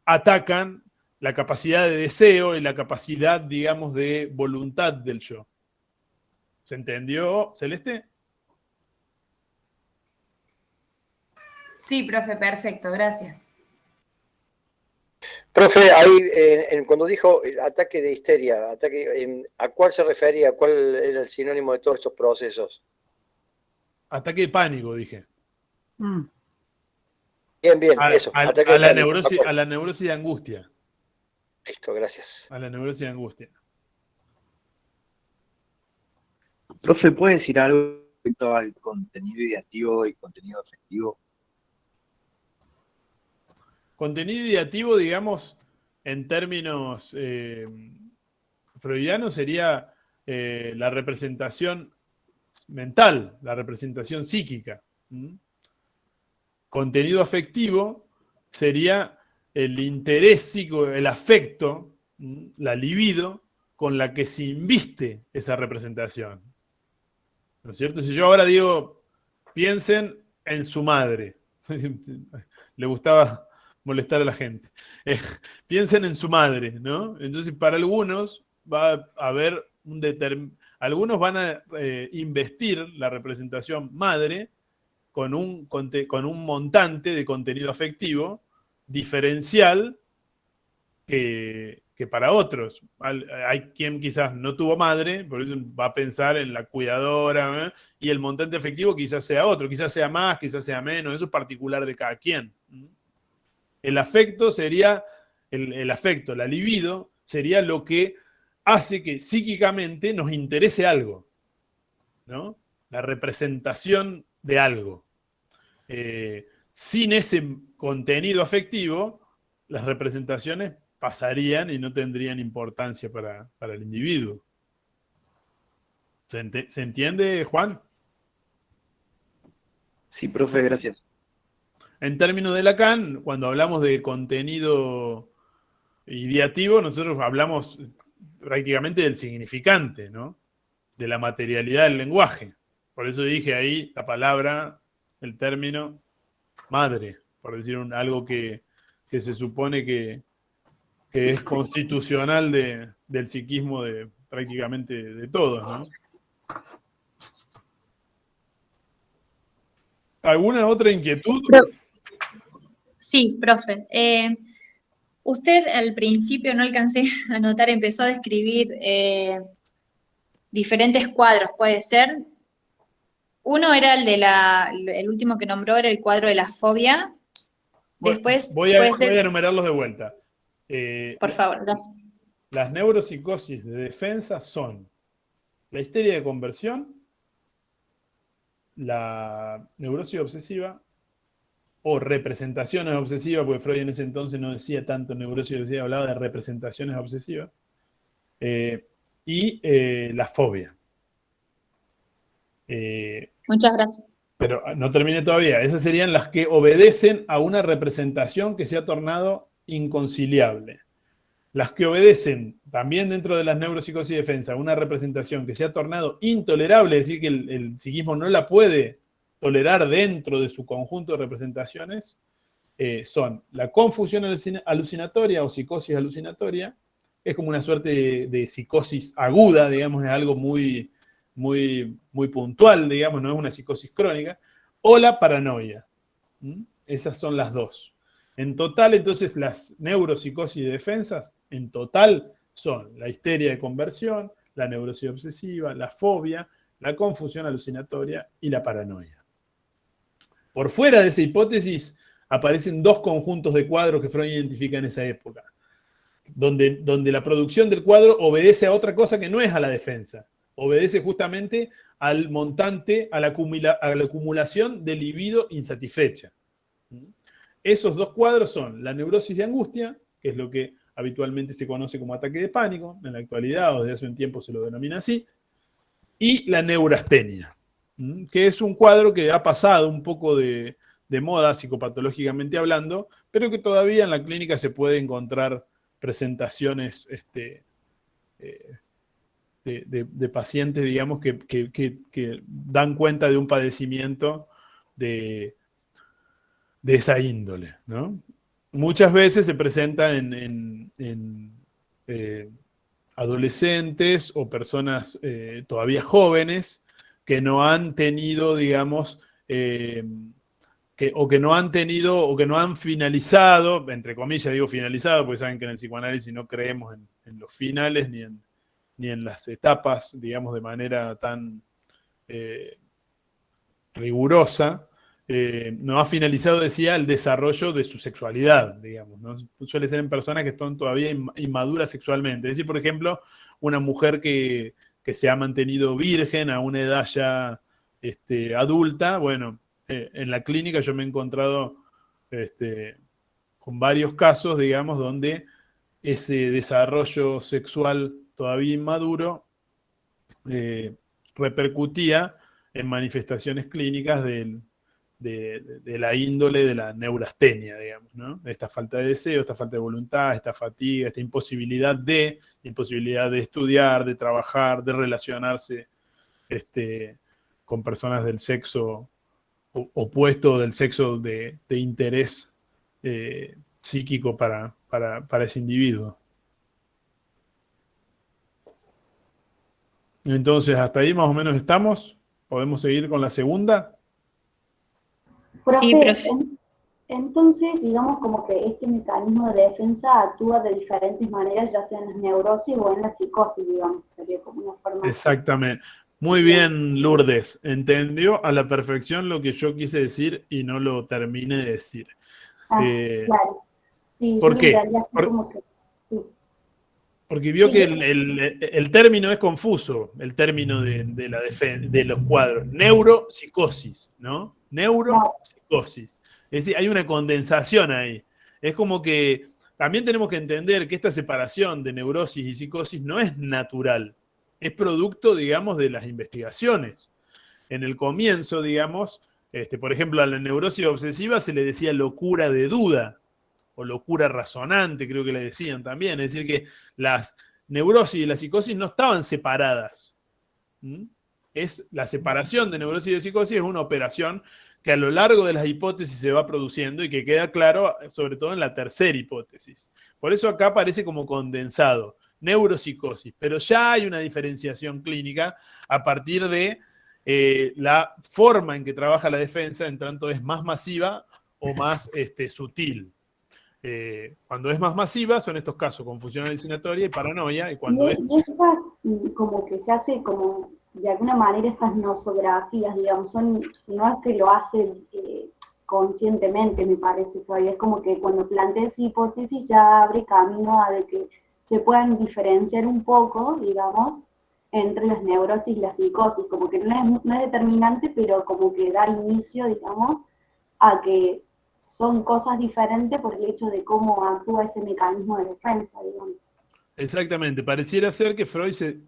atacan la capacidad de deseo y la capacidad, digamos, de voluntad del yo. ¿Se entendió, Celeste? Sí, profe, perfecto, gracias. Profe, ahí cuando dijo ataque de histeria, ¿a cuál se refería? ¿Cuál era el sinónimo de todos estos procesos? Ataque de pánico, dije. Bien, eso, ataque de pánico. A la neurosis de angustia. Listo, gracias. A la neurosis de angustia. Profe, ¿puede decir algo respecto al contenido ideativo y contenido afectivo? Contenido ideativo, digamos, en términos freudianos, sería la representación mental, la representación psíquica. Contenido afectivo sería el interés psíquico, el afecto, la libido con la que se inviste esa representación. ¿No es cierto? Si yo ahora digo, piensen en su madre. Le gustaba molestar a la gente. Piensen en su madre, ¿no? Entonces, para algunos va a haber algunos van a investir la representación madre con un montante de contenido afectivo diferencial que para otros. Hay quien quizás no tuvo madre, por eso va a pensar en la cuidadora, y el montante afectivo quizás sea otro, quizás sea más, quizás sea menos, eso es particular de cada quien. El afecto sería, el afecto, la libido, sería lo que hace que psíquicamente nos interese algo, ¿no? La representación de algo. Sin ese contenido afectivo, las representaciones pasarían y no tendrían importancia para el individuo. ¿Se entiende, Juan? Sí, profe, gracias. En términos de Lacan, cuando hablamos de contenido ideativo, nosotros hablamos prácticamente del significante, ¿no? De la materialidad del lenguaje. Por eso dije ahí la palabra, el término madre, por decir algo que se supone que es constitucional del psiquismo de prácticamente de todos, ¿no? ¿Alguna otra inquietud? Sí, profe. Usted al principio, no alcancé a notar, empezó a describir diferentes cuadros, ¿puede ser? Uno era el último que nombró, era el cuadro de la fobia. Después, voy a enumerarlos de vuelta. Por favor, gracias. Las neuropsicosis de defensa son la histeria de conversión, la neurosis obsesiva, o representaciones obsesivas, porque Freud en ese entonces no decía tanto neurosis obsesiva, hablaba de representaciones obsesivas, y la fobia. Muchas gracias. Pero no terminé todavía. Esas serían las que obedecen a una representación que se ha tornado inconciliable. Las que obedecen, también dentro de las neuropsicosis y defensa, a una representación que se ha tornado intolerable, es decir, que el psiquismo no la puede tolerar dentro de su conjunto de representaciones, son la confusión alucinatoria o psicosis alucinatoria, es como una suerte de psicosis aguda, digamos, es algo muy puntual, digamos, no es una psicosis crónica, o la paranoia. Esas son las dos. En total, entonces, las neuropsicosis de defensas, en total, son la histeria de conversión, la neurosis obsesiva, la fobia, la confusión alucinatoria y la paranoia. Por fuera de esa hipótesis, aparecen dos conjuntos de cuadros que Freud identifica en esa época, donde la producción del cuadro obedece a otra cosa que no es a la defensa. Obedece justamente al montante, a la acumulación de libido insatisfecha. Esos dos cuadros son la neurosis de angustia, que es lo que habitualmente se conoce como ataque de pánico, en la actualidad o desde hace un tiempo se lo denomina así, y la neurastenia, que es un cuadro que ha pasado un poco de moda psicopatológicamente hablando, pero que todavía en la clínica se puede encontrar presentaciones de pacientes, digamos, que dan cuenta de un padecimiento de esa índole, ¿no? Muchas veces se presenta en adolescentes o personas todavía jóvenes que no han tenido, digamos, que no han finalizado, entre comillas digo finalizado, porque saben que en el psicoanálisis no creemos en los finales ni en las etapas, digamos, de manera tan rigurosa. No ha finalizado, decía, el desarrollo de su sexualidad, digamos, ¿no? Suele ser en personas que están todavía inmaduras sexualmente. Es decir, por ejemplo, una mujer que se ha mantenido virgen a una edad ya adulta, bueno, en la clínica yo me he encontrado con varios casos, digamos, donde ese desarrollo sexual todavía inmaduro repercutía en manifestaciones clínicas de la índole de la neurastenia, digamos, ¿no? Esta falta de deseo, esta falta de voluntad, esta fatiga, esta imposibilidad de estudiar, de trabajar, de relacionarse con personas del sexo opuesto, del sexo de interés psíquico para ese individuo. Entonces, hasta ahí más o menos estamos. ¿Podemos seguir con la segunda? Sí, Profe, profe. entonces, digamos como que este mecanismo de defensa actúa de diferentes maneras, ya sea en las neurosis o en la psicosis, digamos, sería como una forma. Exactamente. Muy bien, Lourdes. Entendió a la perfección lo que yo quise decir y no lo terminé de decir. Claro. Sí, ¿Por yo qué? lo entendí así como que, sí. Porque vio Sí, que el término es confuso, el término de los cuadros. Neuropsicosis, ¿no? Neuropsicosis. Es decir, hay una condensación ahí. Es como que también tenemos que entender que esta separación de neurosis y psicosis no es natural. Es producto, digamos, de las investigaciones. En el comienzo, digamos, por ejemplo, a la neurosis obsesiva se le decía locura de duda, o locura razonante, creo que le decían también. Es decir, que las neurosis y la psicosis no estaban separadas. La separación de neurosis y de psicosis es una operación que a lo largo de las hipótesis se va produciendo y que queda claro, sobre todo en la tercera hipótesis. Por eso acá parece como condensado, neuropsicosis, pero ya hay una diferenciación clínica a partir de la forma en que trabaja la defensa, en tanto es más masiva o más sutil. Cuando es más masiva son estos casos, confusión alucinatoria y paranoia, y cuando es... Y estas, como que se hace como, de alguna manera, estas nosografías, digamos, no es que lo hacen conscientemente, me parece, todavía es como que cuando plantea esa hipótesis ya abre camino a de que se puedan diferenciar un poco, digamos, entre las neurosis y la psicosis, como que no es determinante, pero como que da inicio, digamos, a que son cosas diferentes por el hecho de cómo actúa ese mecanismo de defensa, digamos. Exactamente, pareciera ser que Freud se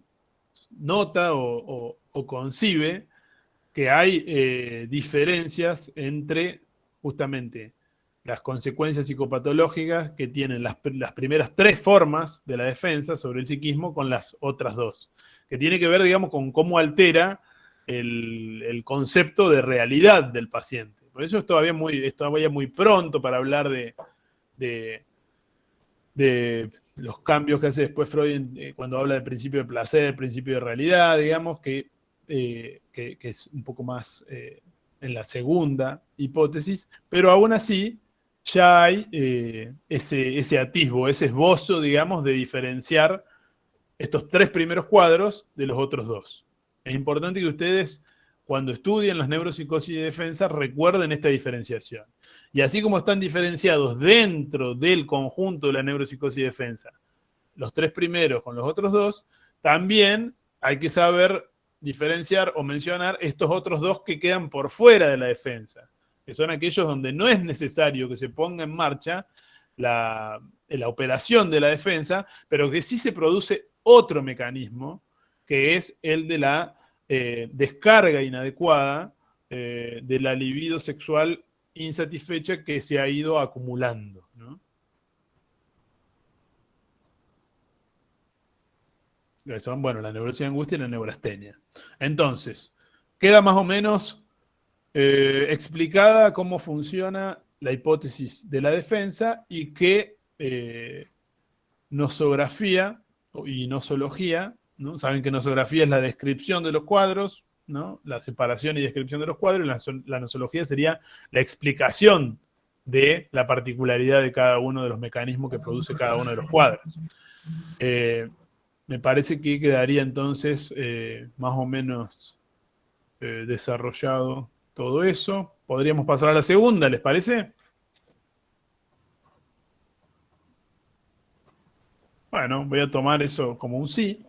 nota o concibe que hay diferencias entre justamente las consecuencias psicopatológicas que tienen las primeras tres formas de la defensa sobre el psiquismo con las otras dos, que tiene que ver, digamos, con cómo altera el concepto de realidad del paciente. Por eso es todavía muy pronto para hablar de los cambios que hace después Freud cuando habla del principio de placer, principio de realidad, digamos, que es un poco más en la segunda hipótesis, pero aún así ya hay ese atisbo, ese esbozo, digamos, de diferenciar estos tres primeros cuadros de los otros dos. Es importante que ustedes, cuando estudien las neuropsicosis de defensa, recuerden esta diferenciación. Y así como están diferenciados dentro del conjunto de la neuropsicosis de defensa, los tres primeros con los otros dos, también hay que saber diferenciar o mencionar estos otros dos que quedan por fuera de la defensa, que son aquellos donde no es necesario que se ponga en marcha la operación de la defensa, pero que sí se produce otro mecanismo, que es el de la descarga inadecuada de la libido sexual insatisfecha que se ha ido acumulando, ¿no? Son, bueno, la neurosis de angustia y la neurastenia. Entonces, queda más o menos explicada cómo funciona la hipótesis de la defensa y qué nosografía y nosología, ¿no? Saben que nosografía es la descripción de los cuadros, ¿no? La separación y descripción de los cuadros, y la nosología sería la explicación de la particularidad de cada uno de los mecanismos que produce cada uno de los cuadros. Me parece que quedaría entonces más o menos desarrollado todo eso. Podríamos pasar a la segunda, ¿les parece? Bueno, voy a tomar eso como un sí.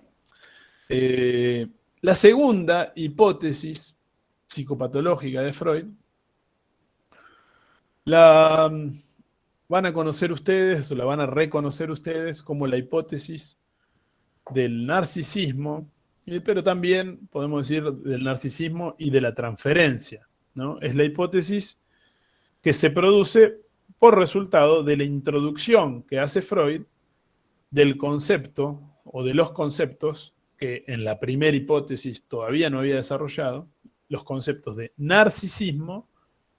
La segunda hipótesis psicopatológica de Freud la van a conocer ustedes, o la van a reconocer ustedes como la hipótesis del narcisismo, pero también podemos decir del narcisismo y de la transferencia, ¿no? Es la hipótesis que se produce por resultado de la introducción que hace Freud del concepto o de los conceptos que en la primera hipótesis todavía no había desarrollado, los conceptos de narcisismo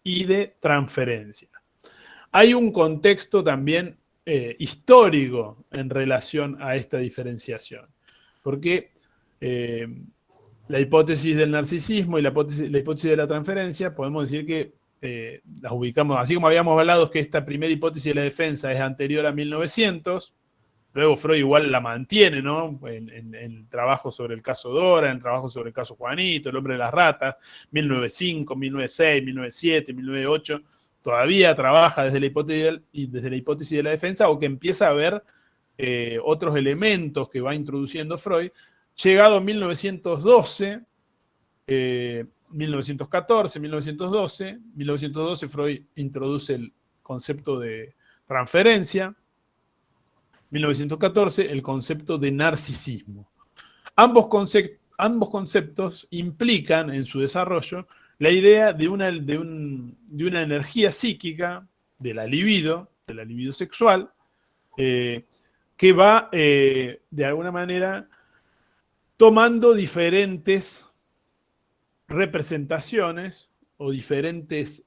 y de transferencia. Hay un contexto también histórico en relación a esta diferenciación, porque la hipótesis del narcisismo y la hipótesis de la transferencia, podemos decir que las ubicamos, así como habíamos hablado que esta primera hipótesis de la defensa es anterior a 1900, luego Freud igual la mantiene, ¿no? En el trabajo sobre el caso Dora, en el trabajo sobre el caso Juanito, el hombre de las ratas, 1905, 1906, 1907, 1908, todavía trabaja desde la hipótesis de la defensa, o que empieza a ver otros elementos que va introduciendo Freud. Llegado 1912, 1914, 1912 Freud introduce el concepto de transferencia, 1914 el concepto de narcisismo. Ambos conceptos implican en su desarrollo la idea de una energía psíquica, de la libido sexual, que va de alguna manera tomando diferentes representaciones o diferentes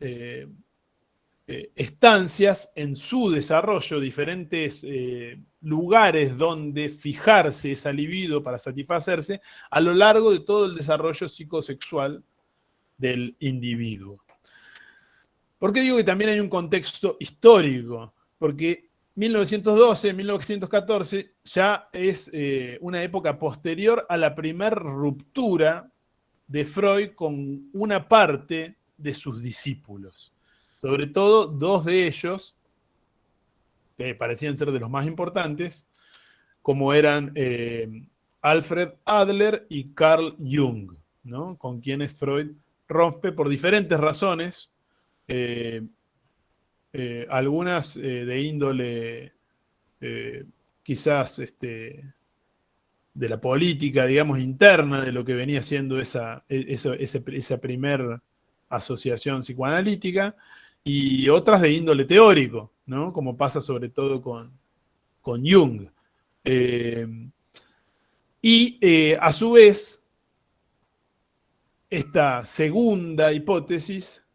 estancias en su desarrollo, diferentes lugares donde fijarse esa libido para satisfacerse a lo largo de todo el desarrollo psicosexual del individuo. ¿Por qué digo que también hay un contexto histórico? Porque 1912, 1914 ya es una época posterior a la primer ruptura de Freud con una parte de sus discípulos. Sobre todo dos de ellos, que parecían ser de los más importantes, como eran Alfred Adler y Carl Jung, ¿no? Con quienes Freud rompe por diferentes razones, algunas de índole quizás de la política, digamos, interna de lo que venía siendo esa primer asociación psicoanalítica, y otras de índole teórico, ¿no? Como pasa sobre todo con Jung. A su vez, esta segunda hipótesis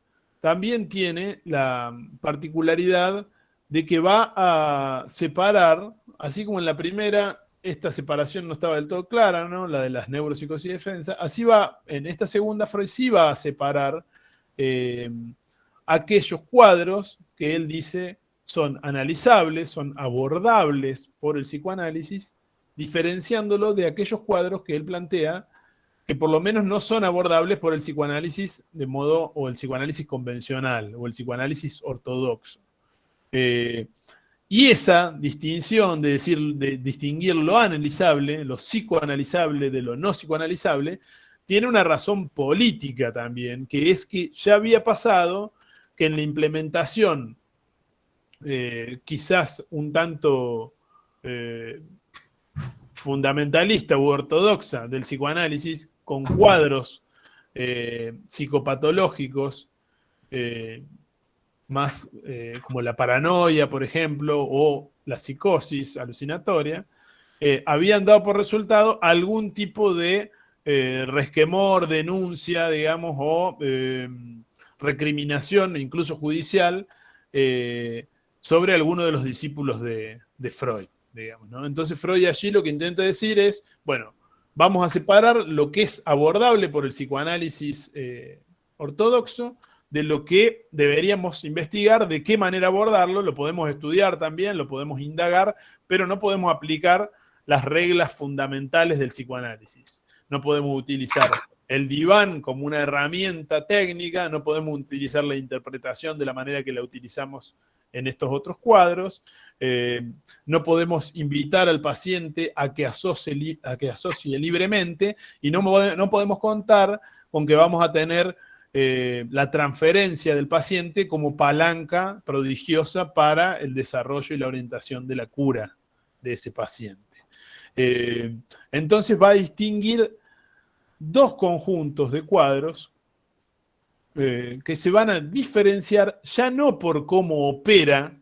también tiene la particularidad de que va a separar, así como en la primera esta separación no estaba del todo clara, ¿no? La de las neuropsicosis y defensa, así va, en esta segunda Freud sí va a separar aquellos cuadros que él dice son analizables, son abordables por el psicoanálisis, diferenciándolo de aquellos cuadros que él plantea que por lo menos no son abordables por el psicoanálisis de modo, o el psicoanálisis convencional, o el psicoanálisis ortodoxo. Y esa distinción de distinguir lo analizable, lo psicoanalizable de lo no psicoanalizable, tiene una razón política también, que es que ya había pasado que en la implementación quizás un tanto fundamentalista u ortodoxa del psicoanálisis, con cuadros psicopatológicos más como la paranoia, por ejemplo, o la psicosis alucinatoria, habían dado por resultado algún tipo de resquemor, denuncia, digamos, o recriminación, incluso judicial, sobre alguno de los discípulos de Freud, digamos, ¿no? Entonces Freud allí lo que intenta decir es, bueno, vamos a separar lo que es abordable por el psicoanálisis ortodoxo de lo que deberíamos investigar, de qué manera abordarlo, lo podemos estudiar también, lo podemos indagar, pero no podemos aplicar las reglas fundamentales del psicoanálisis. No podemos utilizar el diván como una herramienta técnica, no podemos utilizar la interpretación de la manera que la utilizamos en estos otros cuadros, no podemos invitar al paciente a que asocie libremente, y no podemos contar con que vamos a tener la transferencia del paciente como palanca prodigiosa para el desarrollo y la orientación de la cura de ese paciente. Entonces va a distinguir dos conjuntos de cuadros que se van a diferenciar ya no por cómo opera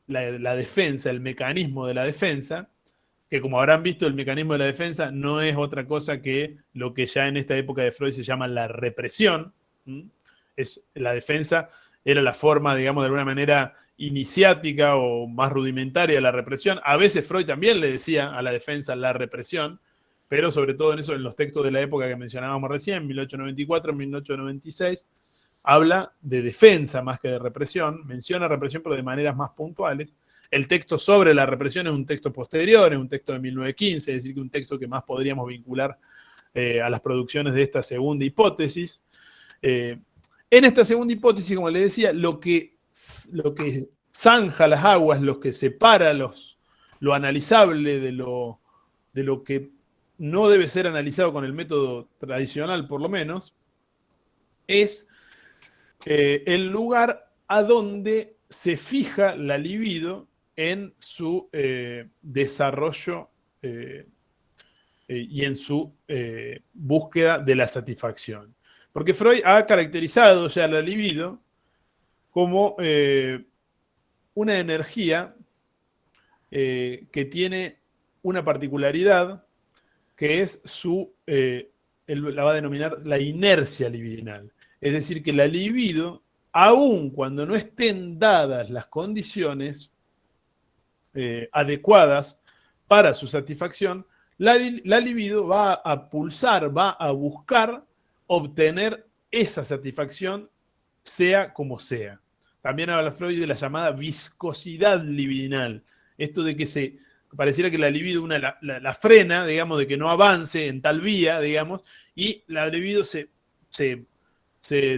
la defensa, el mecanismo de la defensa, que como habrán visto, el mecanismo de la defensa no es otra cosa que lo que ya en esta época de Freud se llama la represión. La defensa era la forma, digamos, de alguna manera iniciática o más rudimentaria de la represión. A veces Freud también le decía a la defensa la represión, pero sobre todo en los textos de la época que mencionábamos recién, 1894, 1896, habla de defensa más que de represión, menciona represión pero de maneras más puntuales. El texto sobre la represión es un texto posterior, es un texto de 1915, es decir, que un texto que más podríamos vincular a las producciones de esta segunda hipótesis. En esta segunda hipótesis, como les decía, lo que zanja las aguas, lo que separa lo analizable de lo que no debe ser analizado con el método tradicional, por lo menos, es el lugar a donde se fija la libido en su desarrollo y en su búsqueda de la satisfacción. Porque Freud ha caracterizado ya la libido como una energía que tiene una particularidad que es él la va a denominar la inercia libidinal. Es decir, que la libido, aun cuando no estén dadas las condiciones adecuadas para su satisfacción, la libido va a pulsar, va a buscar obtener esa satisfacción, sea como sea. También habla Freud de la llamada viscosidad libidinal. Esto de que pareciera que la libido la frena, digamos, de que no avance en tal vía, digamos, y la libido se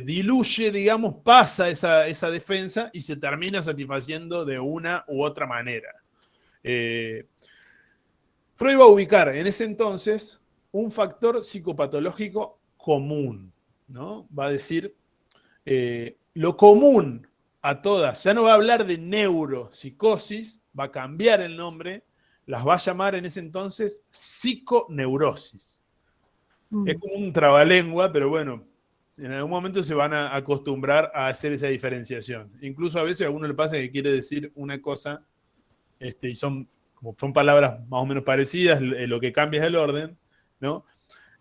diluye, digamos, pasa esa defensa y se termina satisfaciendo de una u otra manera. Freud va a ubicar en ese entonces un factor psicopatológico común, ¿no? Va a decir lo común a todas, ya no va a hablar de neuropsicosis, va a cambiar el nombre, las va a llamar en ese entonces psiconeurosis. Es como un trabalengua, pero bueno, en algún momento se van a acostumbrar a hacer esa diferenciación. Incluso a veces a uno le pasa que quiere decir una cosa y son palabras más o menos parecidas, lo que cambia es el orden, ¿no?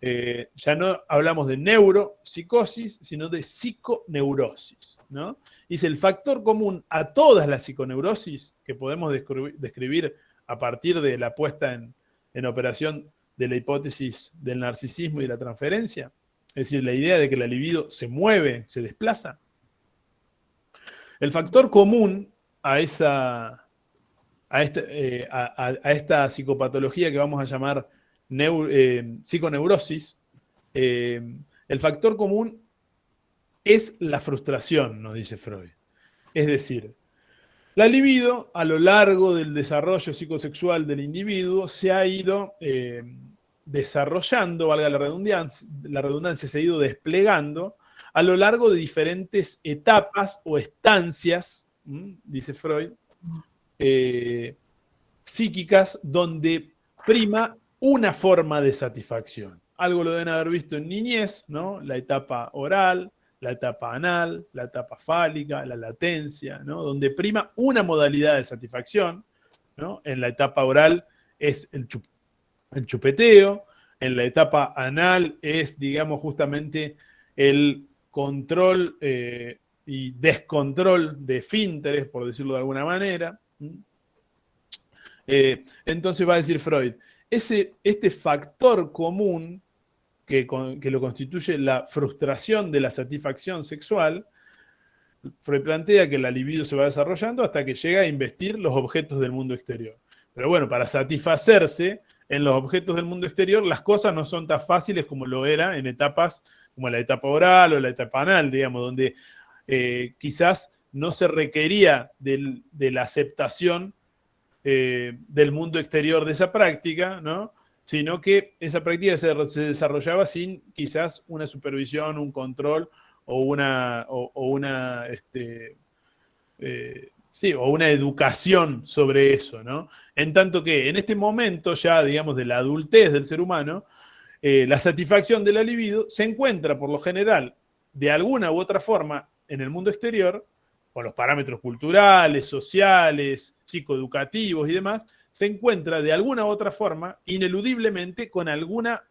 Ya no hablamos de neuropsicosis, sino de psiconeurosis, ¿no? Dice, el factor común a todas las psiconeurosis que podemos describir a partir de la puesta en operación de la hipótesis del narcisismo y la transferencia, es decir, la idea de que la libido se mueve, se desplaza. El factor común a esta psicopatología que vamos a llamar psiconeurosis, el factor común es la frustración, nos dice Freud. Es decir, la libido a lo largo del desarrollo psicosexual del individuo se ha ido desarrollando, valga la redundancia, se ha ido desplegando a lo largo de diferentes etapas o estancias, dice Freud, psíquicas donde prima una forma de satisfacción. Algo lo deben haber visto en niñez, ¿no? La etapa oral, la etapa anal, la etapa fálica, la latencia, ¿no? Donde prima una modalidad de satisfacción, ¿no? En la etapa oral es el chupeteo, en la etapa anal es, digamos, justamente el control y descontrol de esfínteres, por decirlo de alguna manera. Entonces va a decir Freud, este factor común que lo constituye la frustración de la satisfacción sexual, Freud plantea que la libido se va desarrollando hasta que llega a investir los objetos del mundo exterior. Pero bueno, para satisfacerse en los objetos del mundo exterior, las cosas no son tan fáciles como lo era en etapas como la etapa oral o la etapa anal, digamos, donde quizás no se requería de la aceptación del mundo exterior de esa práctica, ¿no? Sino que esa práctica se desarrollaba sin quizás una supervisión, un control o una educación sobre eso, ¿no? En tanto que en este momento ya, digamos, de la adultez del ser humano, la satisfacción de la libido se encuentra por lo general de alguna u otra forma en el mundo exterior, con los parámetros culturales, sociales, psicoeducativos y demás, se encuentra de alguna u otra forma, ineludiblemente, con alguna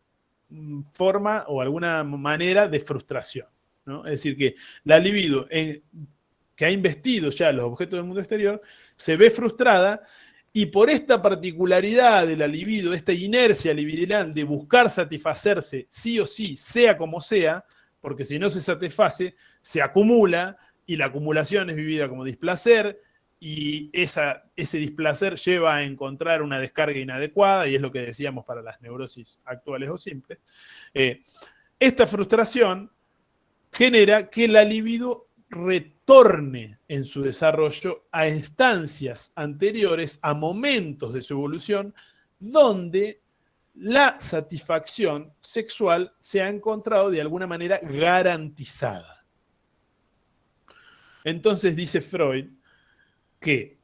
forma o alguna manera de frustración, ¿no? Es decir, que la libido que ha investido ya los objetos del mundo exterior se ve frustrada, y por esta particularidad de la libido, esta inercia libidinal de buscar satisfacerse sí o sí, sea como sea, porque si no se satisface, se acumula, y la acumulación es vivida como displacer, y ese displacer lleva a encontrar una descarga inadecuada, y es lo que decíamos para las neurosis actuales o simples. Esta frustración genera que la libido retorne en su desarrollo a instancias anteriores, a momentos de su evolución, donde la satisfacción sexual se ha encontrado de alguna manera garantizada. Entonces dice Freud que,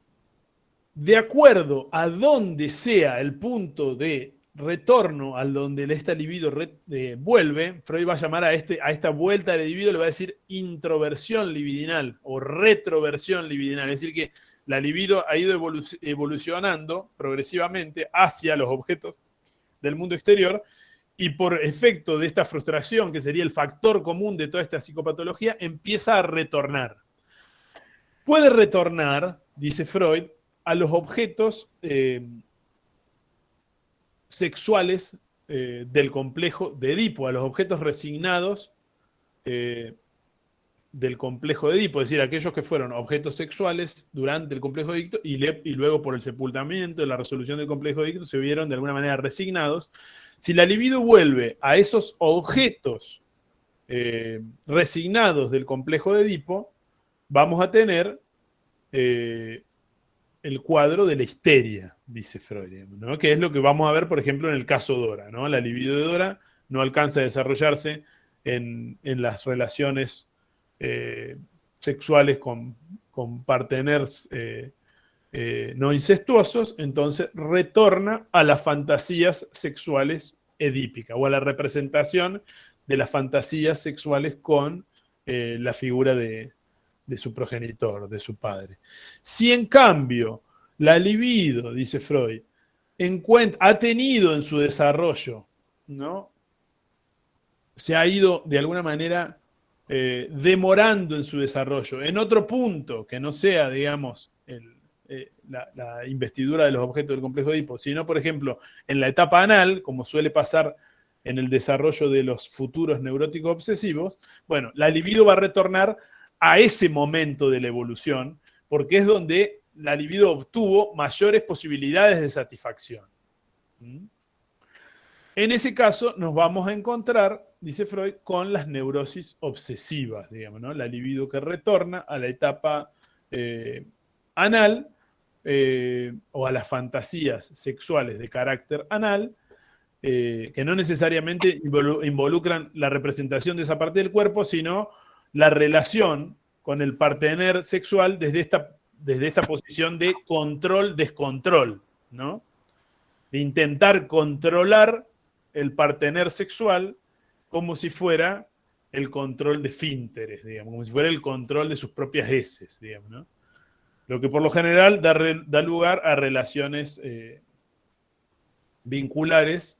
de acuerdo a donde sea el punto de retorno al donde esta libido vuelve, Freud va a llamar a esta vuelta de libido, le va a decir introversión libidinal o retroversión libidinal. Es decir, que la libido ha ido evolucionando progresivamente hacia los objetos del mundo exterior, y por efecto de esta frustración, que sería el factor común de toda esta psicopatología, empieza a retornar. Puede retornar, dice Freud, a los objetos sexuales del complejo de Edipo, a los objetos resignados del complejo de Edipo, es decir, aquellos que fueron objetos sexuales durante el complejo de Edipo y luego por el sepultamiento, la resolución del complejo de Edipo, se vieron de alguna manera resignados. Si la libido vuelve a esos objetos resignados del complejo de Edipo, vamos a tener el cuadro de la histeria, dice Freud, ¿no? Que es lo que vamos a ver, por ejemplo, en el caso Dora, ¿no? La libido de Dora no alcanza a desarrollarse en las relaciones sexuales con parteners no incestuosos, entonces retorna a las fantasías sexuales edípicas o a la representación de las fantasías sexuales con la figura de su progenitor, de su padre. Si en cambio la libido, dice Freud, ha tenido en su desarrollo, ¿no? Se ha ido de alguna manera demorando en su desarrollo, en otro punto que no sea, digamos, la investidura de los objetos del complejo de Edipo, sino, por ejemplo, en la etapa anal, como suele pasar en el desarrollo de los futuros neuróticos obsesivos, bueno, la libido va a retornar a ese momento de la evolución, porque es donde la libido obtuvo mayores posibilidades de satisfacción. En ese caso nos vamos a encontrar, dice Freud, con las neurosis obsesivas, digamos, ¿no? La libido que retorna a la etapa anal o a las fantasías sexuales de carácter anal, que no necesariamente involucran la representación de esa parte del cuerpo, sino la relación con el partener sexual desde esta posición de control-descontrol, ¿no? De intentar controlar el partener sexual como si fuera el control de esfínteres, digamos, como si fuera el control de sus propias heces, digamos, ¿no? Lo que por lo general da lugar a relaciones vinculares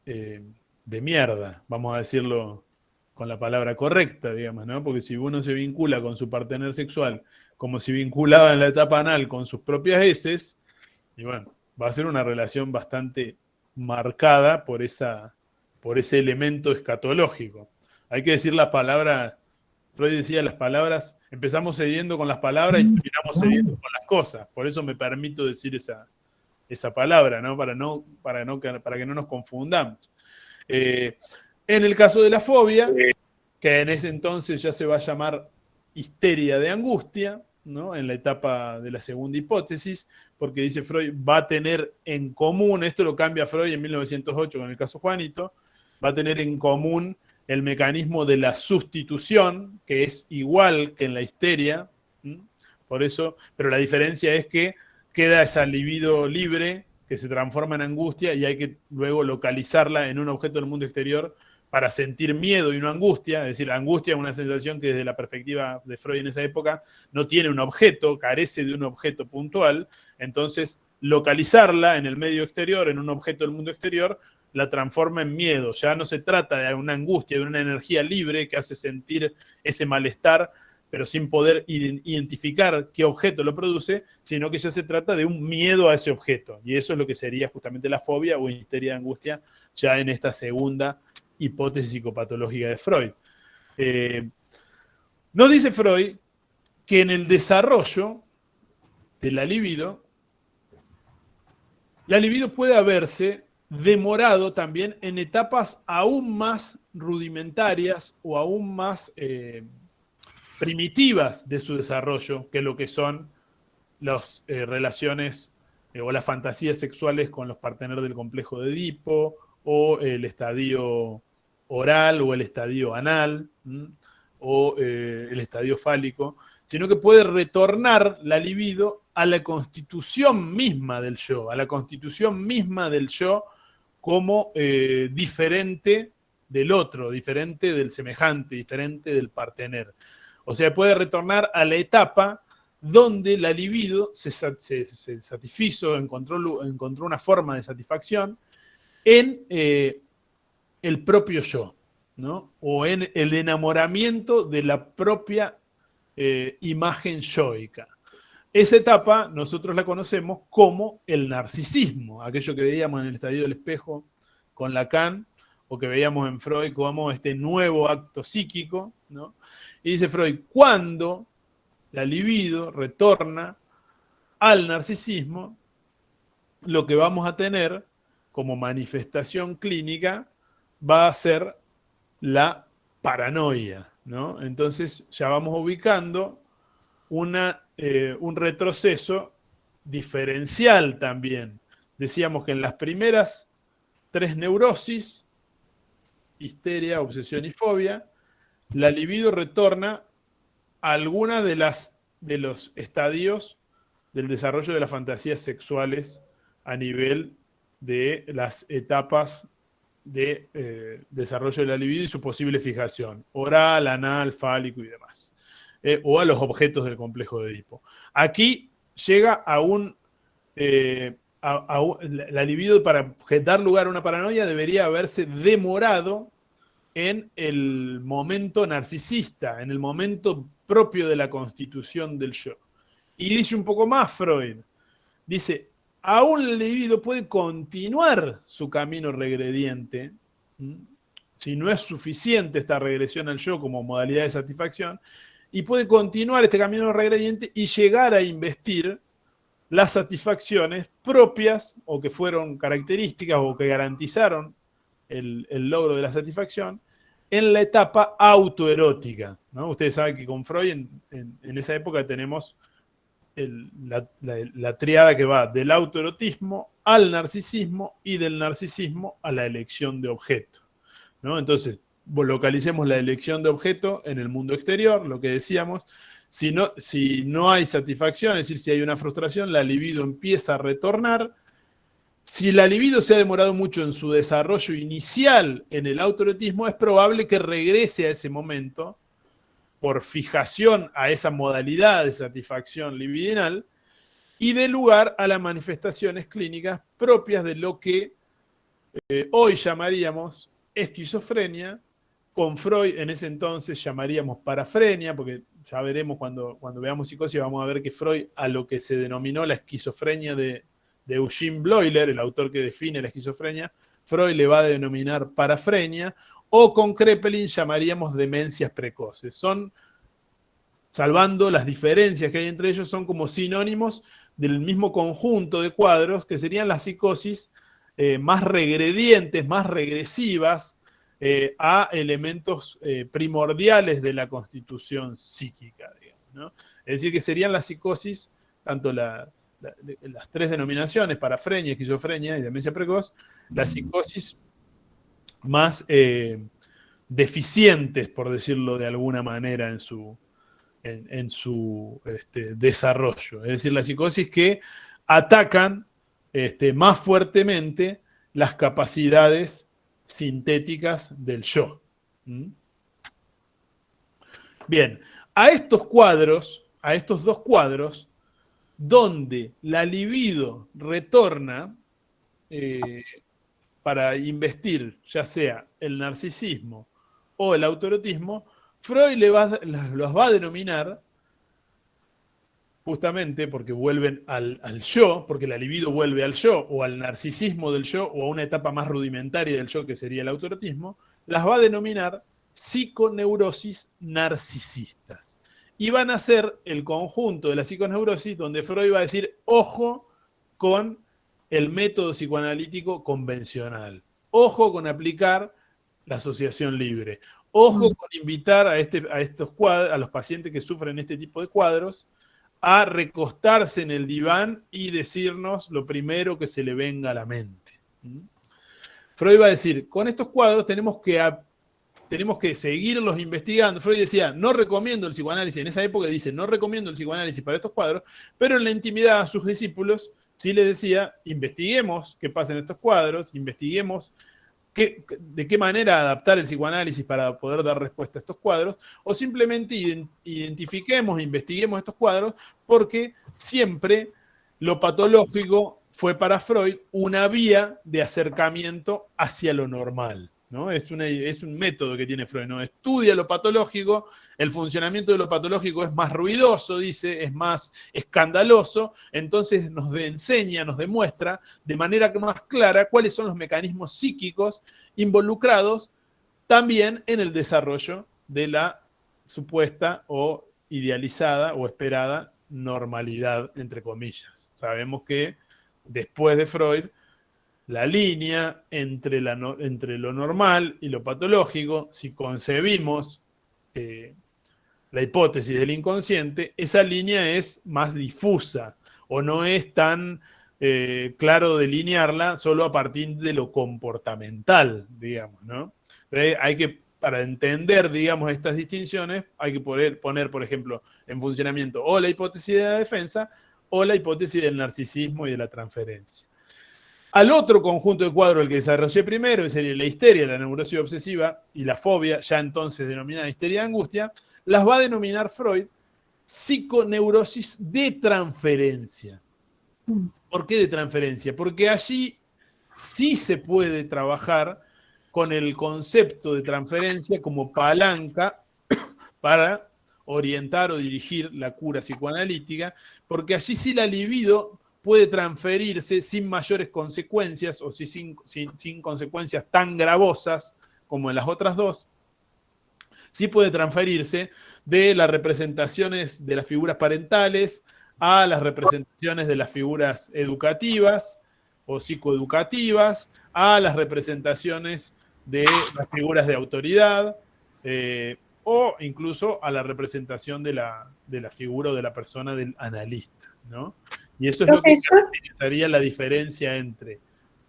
de mierda, vamos a decirlo con la palabra correcta, digamos, ¿no? Porque si uno se vincula con su partener sexual como si vinculaba en la etapa anal con sus propias heces, y bueno, va a ser una relación bastante marcada por ese elemento escatológico. Hay que decir las palabras, Freud decía las palabras, empezamos cediendo con las palabras y terminamos cediendo con las cosas. Por eso me permito decir esa palabra, ¿no? Para que no nos confundamos. En el caso de la fobia, que en ese entonces ya se va a llamar histeria de angustia, ¿no? En la etapa de la segunda hipótesis, porque dice Freud, va a tener en común, esto lo cambia Freud en 1908 con el caso Juanito, va a tener en común el mecanismo de la sustitución, que es igual que en la histeria, por eso, pero la diferencia es que queda esa libido libre que se transforma en angustia y hay que luego localizarla en un objeto del mundo exterior para sentir miedo y no angustia. Es decir, la angustia es una sensación que desde la perspectiva de Freud en esa época no tiene un objeto, carece de un objeto puntual. Entonces, localizarla en el medio exterior, en un objeto del mundo exterior, la transforma en miedo. Ya no se trata de una angustia, de una energía libre que hace sentir ese malestar, pero sin poder identificar qué objeto lo produce, sino que ya se trata de un miedo a ese objeto. Y eso es lo que sería justamente la fobia o histeria de angustia ya en esta segunda hipótesis psicopatológica de Freud. No dice Freud que en el desarrollo de la libido puede haberse demorado también en etapas aún más rudimentarias o aún más primitivas de su desarrollo que lo que son las relaciones o las fantasías sexuales con los parteneros del complejo de Edipo, o el estadio oral o el estadio anal, o el estadio fálico, sino que puede retornar la libido a la constitución misma del yo, a la constitución misma del yo como diferente del otro, diferente del semejante, diferente del partener. O sea, puede retornar a la etapa donde la libido se satisfizo, encontró una forma de satisfacción en el propio yo, ¿no? O en el enamoramiento de la propia imagen yoica. Esa etapa nosotros la conocemos como el narcisismo, aquello que veíamos en el estadio del espejo con Lacan, o que veíamos en Freud como este nuevo acto psíquico, ¿no? Y dice Freud, cuando la libido retorna al narcisismo, lo que vamos a tener como manifestación clínica va a ser la paranoia, ¿no? Entonces ya vamos ubicando un retroceso diferencial también. Decíamos que en las primeras 3 neurosis, histeria, obsesión y fobia, la libido retorna a alguna de los estadios del desarrollo de las fantasías sexuales a nivel de las etapas de desarrollo de la libido y su posible fijación, oral, anal, fálico y demás, o a los objetos del complejo de Edipo. Aquí llega a la libido, para dar lugar a una paranoia, debería haberse demorado en el momento narcisista, en el momento propio de la constitución del yo. Y dice un poco más Freud, dice, aún el libido puede continuar su camino regrediente, si no es suficiente esta regresión al yo como modalidad de satisfacción, y puede continuar este camino regrediente y llegar a investir las satisfacciones propias o que fueron características o que garantizaron el logro de la satisfacción en la etapa autoerótica, ¿no? Ustedes saben que con Freud en esa época tenemos la triada que va del autoerotismo al narcisismo y del narcisismo a la elección de objeto, ¿no? Entonces, localicemos la elección de objeto en el mundo exterior, lo que decíamos. Si no hay satisfacción, es decir, si hay una frustración, la libido empieza a retornar. Si la libido se ha demorado mucho en su desarrollo inicial en el autoerotismo, es probable que regrese a ese momento por fijación a esa modalidad de satisfacción libidinal y dé lugar a las manifestaciones clínicas propias de lo que hoy llamaríamos esquizofrenia. Con Freud en ese entonces llamaríamos parafrenia, porque ya veremos cuando veamos psicosis, vamos a ver que Freud a lo que se denominó la esquizofrenia de Eugene Bleuler, el autor que define la esquizofrenia, Freud le va a denominar parafrenia, o con Kraepelin llamaríamos demencias precoces. Son, salvando las diferencias que hay entre ellos, son como sinónimos del mismo conjunto de cuadros que serían las psicosis más regredientes, más regresivas, a elementos primordiales de la constitución psíquica, digamos, ¿no? Es decir, que serían las psicosis, tanto las 3 denominaciones, parafrenia, esquizofrenia y demencia precoz, la psicosis más deficientes, por decirlo de alguna manera, en su desarrollo. Es decir, la psicosis que atacan más fuertemente las capacidades sintéticas del yo. ¿Mm? Bien, a estos dos cuadros, donde la libido retorna para investir, ya sea el narcisismo o el autoerotismo, Freud los va a denominar, justamente porque vuelven al yo, porque la libido vuelve al yo, o al narcisismo del yo, o a una etapa más rudimentaria del yo, que sería el autoerotismo, las va a denominar psiconeurosis narcisistas. Y van a ser el conjunto de la psiconeurosis donde Freud va a decir, ojo con el método psicoanalítico convencional, ojo con aplicar la asociación libre, ojo con invitar a los pacientes que sufren este tipo de cuadros a recostarse en el diván y decirnos lo primero que se le venga a la mente. Freud va a decir, con estos cuadros tenemos que seguirlos investigando. Freud decía, no recomiendo el psicoanálisis. En esa época dice, no recomiendo el psicoanálisis para estos cuadros, pero en la intimidad a sus discípulos sí les decía, investiguemos qué pasa en estos cuadros, investiguemos de qué manera adaptar el psicoanálisis para poder dar respuesta a estos cuadros, o simplemente identifiquemos, investiguemos estos cuadros, porque siempre lo patológico fue para Freud una vía de acercamiento hacia lo normal, ¿no? Es un método que tiene Freud, ¿no? Estudia lo patológico, el funcionamiento de lo patológico es más ruidoso, dice, es más escandaloso, entonces nos enseña, nos demuestra de manera más clara cuáles son los mecanismos psíquicos involucrados también en el desarrollo de la supuesta o idealizada o esperada normalidad, entre comillas. Sabemos que después de Freud, la línea entre lo normal y lo patológico, si concebimos la hipótesis del inconsciente, esa línea es más difusa o no es tan claro delinearla solo a partir de lo comportamental, digamos, ¿no? Para entender, digamos, estas distinciones, hay que poner, por ejemplo, en funcionamiento o la hipótesis de la defensa o la hipótesis del narcisismo y de la transferencia. Al otro conjunto de cuadros, el que desarrollé primero, que sería la histeria, la neurosis obsesiva y la fobia, ya entonces denominada histeria de angustia, las va a denominar Freud psiconeurosis de transferencia. ¿Por qué de transferencia? Porque allí sí se puede trabajar con el concepto de transferencia como palanca para orientar o dirigir la cura psicoanalítica, porque allí sí la libido puede transferirse sin mayores consecuencias o sin consecuencias tan gravosas como en las otras dos. Sí puede transferirse de las representaciones de las figuras parentales a las representaciones de las figuras educativas o psicoeducativas, a las representaciones de las figuras de autoridad, o incluso a la representación de la figura o de la persona del analista, ¿no? Y eso es lo que caracterizaría la diferencia entre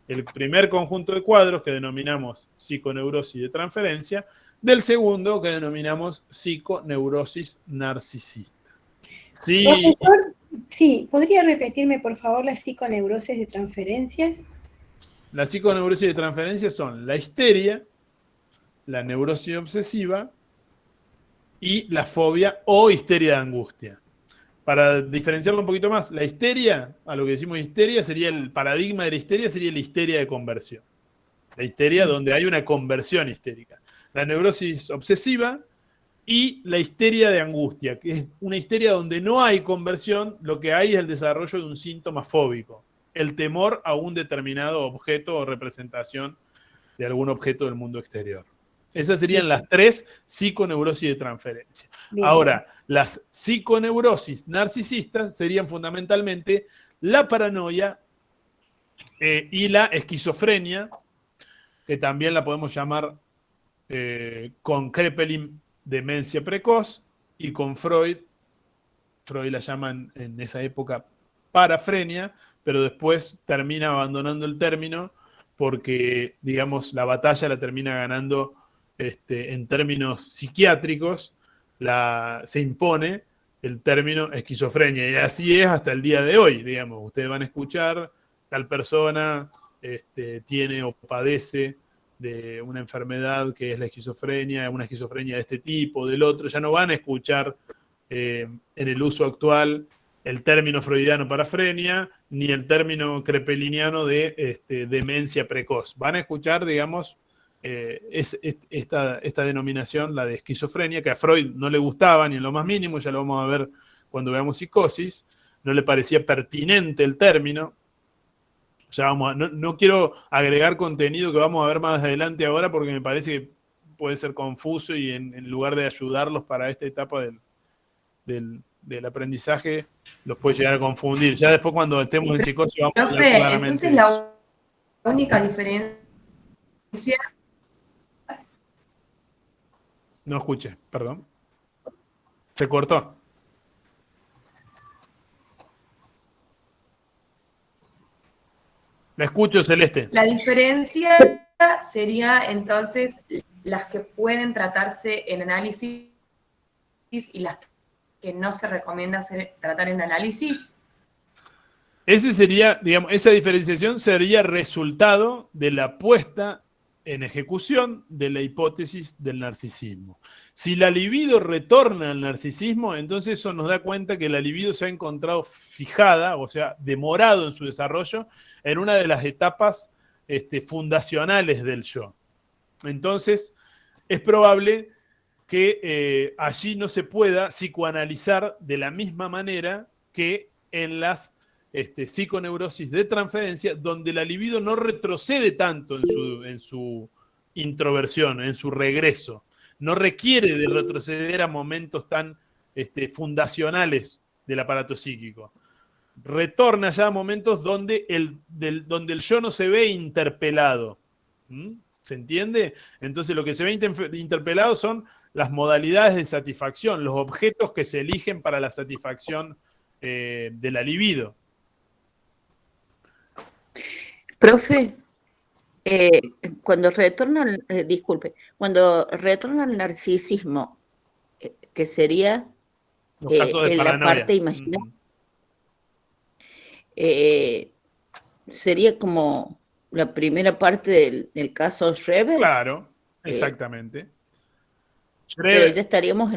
el primer conjunto de cuadros que denominamos psiconeurosis de transferencia, del segundo que denominamos psiconeurosis narcisista. Sí. Profesor, sí, ¿podría repetirme por favor las psiconeurosis de transferencias? Las psiconeurosis de transferencia son la histeria, la neurosis obsesiva y la fobia o histeria de angustia. Para diferenciarlo un poquito más, la histeria, a lo que decimos histeria, sería el paradigma de la histeria de conversión. La histeria donde hay una conversión histérica. La neurosis obsesiva y la histeria de angustia, que es una histeria donde no hay conversión, lo que hay es el desarrollo de un síntoma fóbico, el temor a un determinado objeto o representación de algún objeto del mundo exterior. Esas serían las tres psiconeurosis de transferencia. Bien. Ahora, las psiconeurosis narcisistas serían fundamentalmente la paranoia y la esquizofrenia, que también la podemos llamar con Kraepelin demencia precoz, y con Freud la llaman en esa época parafrenia, pero después termina abandonando el término porque, digamos, la batalla la termina ganando en términos psiquiátricos, se impone el término esquizofrenia. Y así es hasta el día de hoy, digamos. Ustedes van a escuchar, tal persona tiene o padece de una enfermedad que es la esquizofrenia, una esquizofrenia de este tipo, del otro. Ya no van a escuchar en el uso actual el término freudiano para frenia, ni el término crepeliniano de demencia precoz. Van a escuchar, digamos, esta denominación, la de esquizofrenia, que a Freud no le gustaba ni en lo más mínimo, ya lo vamos a ver cuando veamos psicosis, no le parecía pertinente el término. Ya vamos no quiero agregar contenido que vamos a ver más adelante ahora porque me parece que puede ser confuso y en lugar de ayudarlos para esta etapa del aprendizaje, los puede llegar a confundir. Ya después cuando estemos en psicosis vamos a hablar Profe, claramente entonces de eso. la única diferencia... No escuché, perdón. Se cortó. La escucho, Celeste. La diferencia sería entonces las que pueden tratarse en análisis y las que no se recomienda tratar en análisis. Ese sería, digamos, esa diferenciación sería resultado de la puesta en ejecución de la hipótesis del narcisismo. Si la libido retorna al narcisismo, entonces eso nos da cuenta que la libido se ha encontrado fijada, o sea, demorado en su desarrollo, en una de las etapas fundacionales del yo. Entonces, es probable que allí no se pueda psicoanalizar de la misma manera que en las psiconeurosis de transferencia, donde la libido no retrocede tanto en su introversión, en su regreso. No requiere de retroceder a momentos tan fundacionales del aparato psíquico. Retorna ya a momentos donde el yo no se ve interpelado. ¿Se entiende? Entonces lo que se ve interpelado son las modalidades de satisfacción, los objetos que se eligen para la satisfacción de la libido. Profe, cuando retorna, cuando retorna el narcisismo, que sería Los casos de en la paranoia. parte imaginaria, sería como la primera parte del caso Schreber. Claro, exactamente. Pero ya estaríamos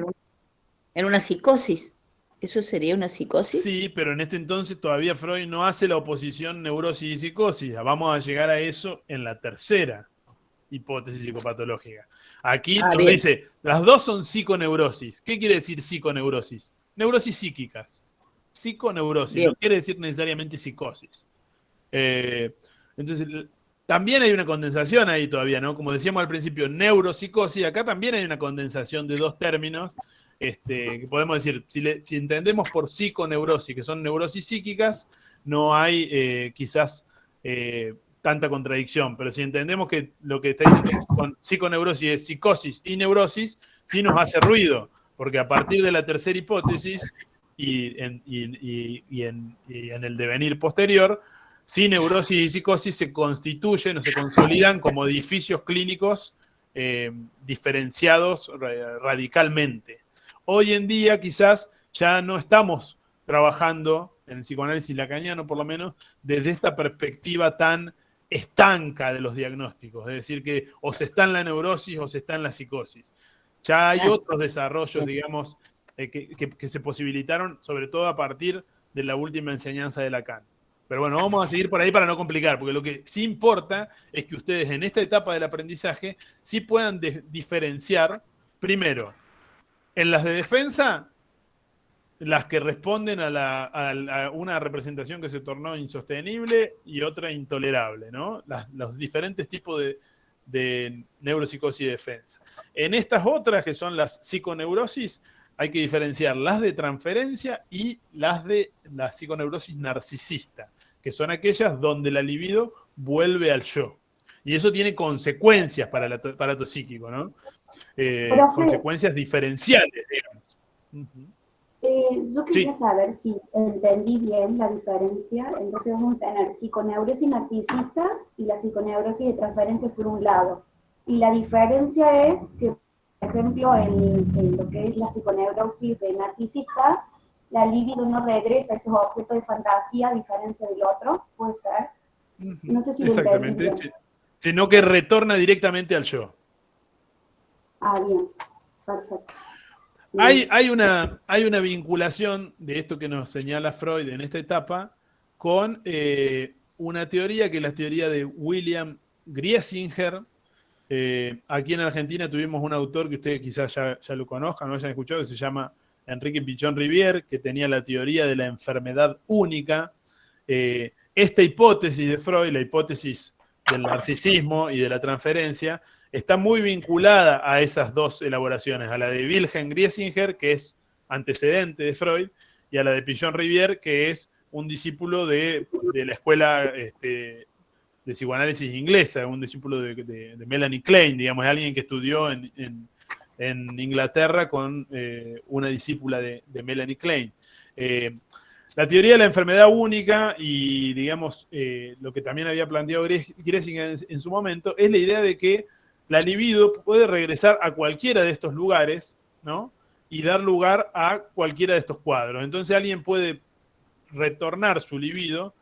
en una psicosis. ¿Eso sería una psicosis? Sí, pero en este entonces todavía Freud no hace la oposición neurosis y psicosis. Vamos a llegar a eso en la tercera hipótesis psicopatológica. Aquí nos dice, las dos son psiconeurosis. ¿Qué quiere decir psiconeurosis? Neurosis psíquicas. Psiconeurosis, bien. No quiere decir necesariamente psicosis. Entonces, también hay una condensación ahí todavía, ¿no? Como decíamos al principio, neuropsicosis, acá también hay una condensación de dos términos. Que podemos decir, si entendemos por psiconeurosis, que son neurosis psíquicas, no hay quizás tanta contradicción, pero si entendemos que lo que está diciendo con psiconeurosis es psicosis y neurosis, sí nos hace ruido, porque a partir de la tercera hipótesis y en el devenir posterior, sí, neurosis y psicosis se constituyen o se consolidan como edificios clínicos diferenciados radicalmente. Hoy en día quizás ya no estamos trabajando en el psicoanálisis lacaniano, por lo menos, desde esta perspectiva tan estanca de los diagnósticos. Es decir, que o se está en la neurosis o se está en la psicosis. Ya hay otros desarrollos, digamos, que se posibilitaron, sobre todo a partir de la última enseñanza de Lacan. Pero bueno, vamos a seguir por ahí para no complicar, porque lo que sí importa es que ustedes en esta etapa del aprendizaje sí puedan diferenciar, primero, en las de defensa, las que responden a una representación que se tornó insostenible y otra intolerable, ¿no? Los diferentes tipos de neuropsicosis y defensa. En estas otras, que son las psiconeurosis, hay que diferenciar las de transferencia y las de la psiconeurosis narcisista, que son aquellas donde la libido vuelve al yo. Y eso tiene consecuencias para el aparato psíquico, ¿no? Consecuencias diferenciales, digamos. Yo quería saber si entendí bien la diferencia. Entonces vamos a tener psiconeurosis narcisistas y la psiconeurosis de transferencia por un lado. Y la diferencia es que, por ejemplo, en lo que es la psiconeurosis de narcisista, la libido no regresa a esos objetos de fantasía a diferencia del otro, puede ser. No sé si lo entendí Exactamente, bien. sí. Sino que retorna directamente al yo. Ah, bien, perfecto. Hay una vinculación de esto que nos señala Freud en esta etapa con una teoría que es la teoría de William Griesinger. Aquí en Argentina tuvimos un autor que ustedes quizás ya lo conozcan, no hayan escuchado, que se llama Enrique Pichón Rivière, que tenía la teoría de la enfermedad única. Esta hipótesis de Freud, la hipótesis del narcisismo y de la transferencia, está muy vinculada a esas dos elaboraciones, a la de Wilhelm Griesinger, que es antecedente de Freud, y a la de Pichón Rivière, que es un discípulo de la escuela de psicoanálisis inglesa, un discípulo de Melanie Klein, digamos, alguien que estudió en Inglaterra con una discípula de Melanie Klein. La teoría de la enfermedad única y, digamos, lo que también había planteado Griesinger en su momento, es la idea de que la libido puede regresar a cualquiera de estos lugares, ¿no? Y dar lugar a cualquiera de estos cuadros. Entonces alguien puede retornar su libido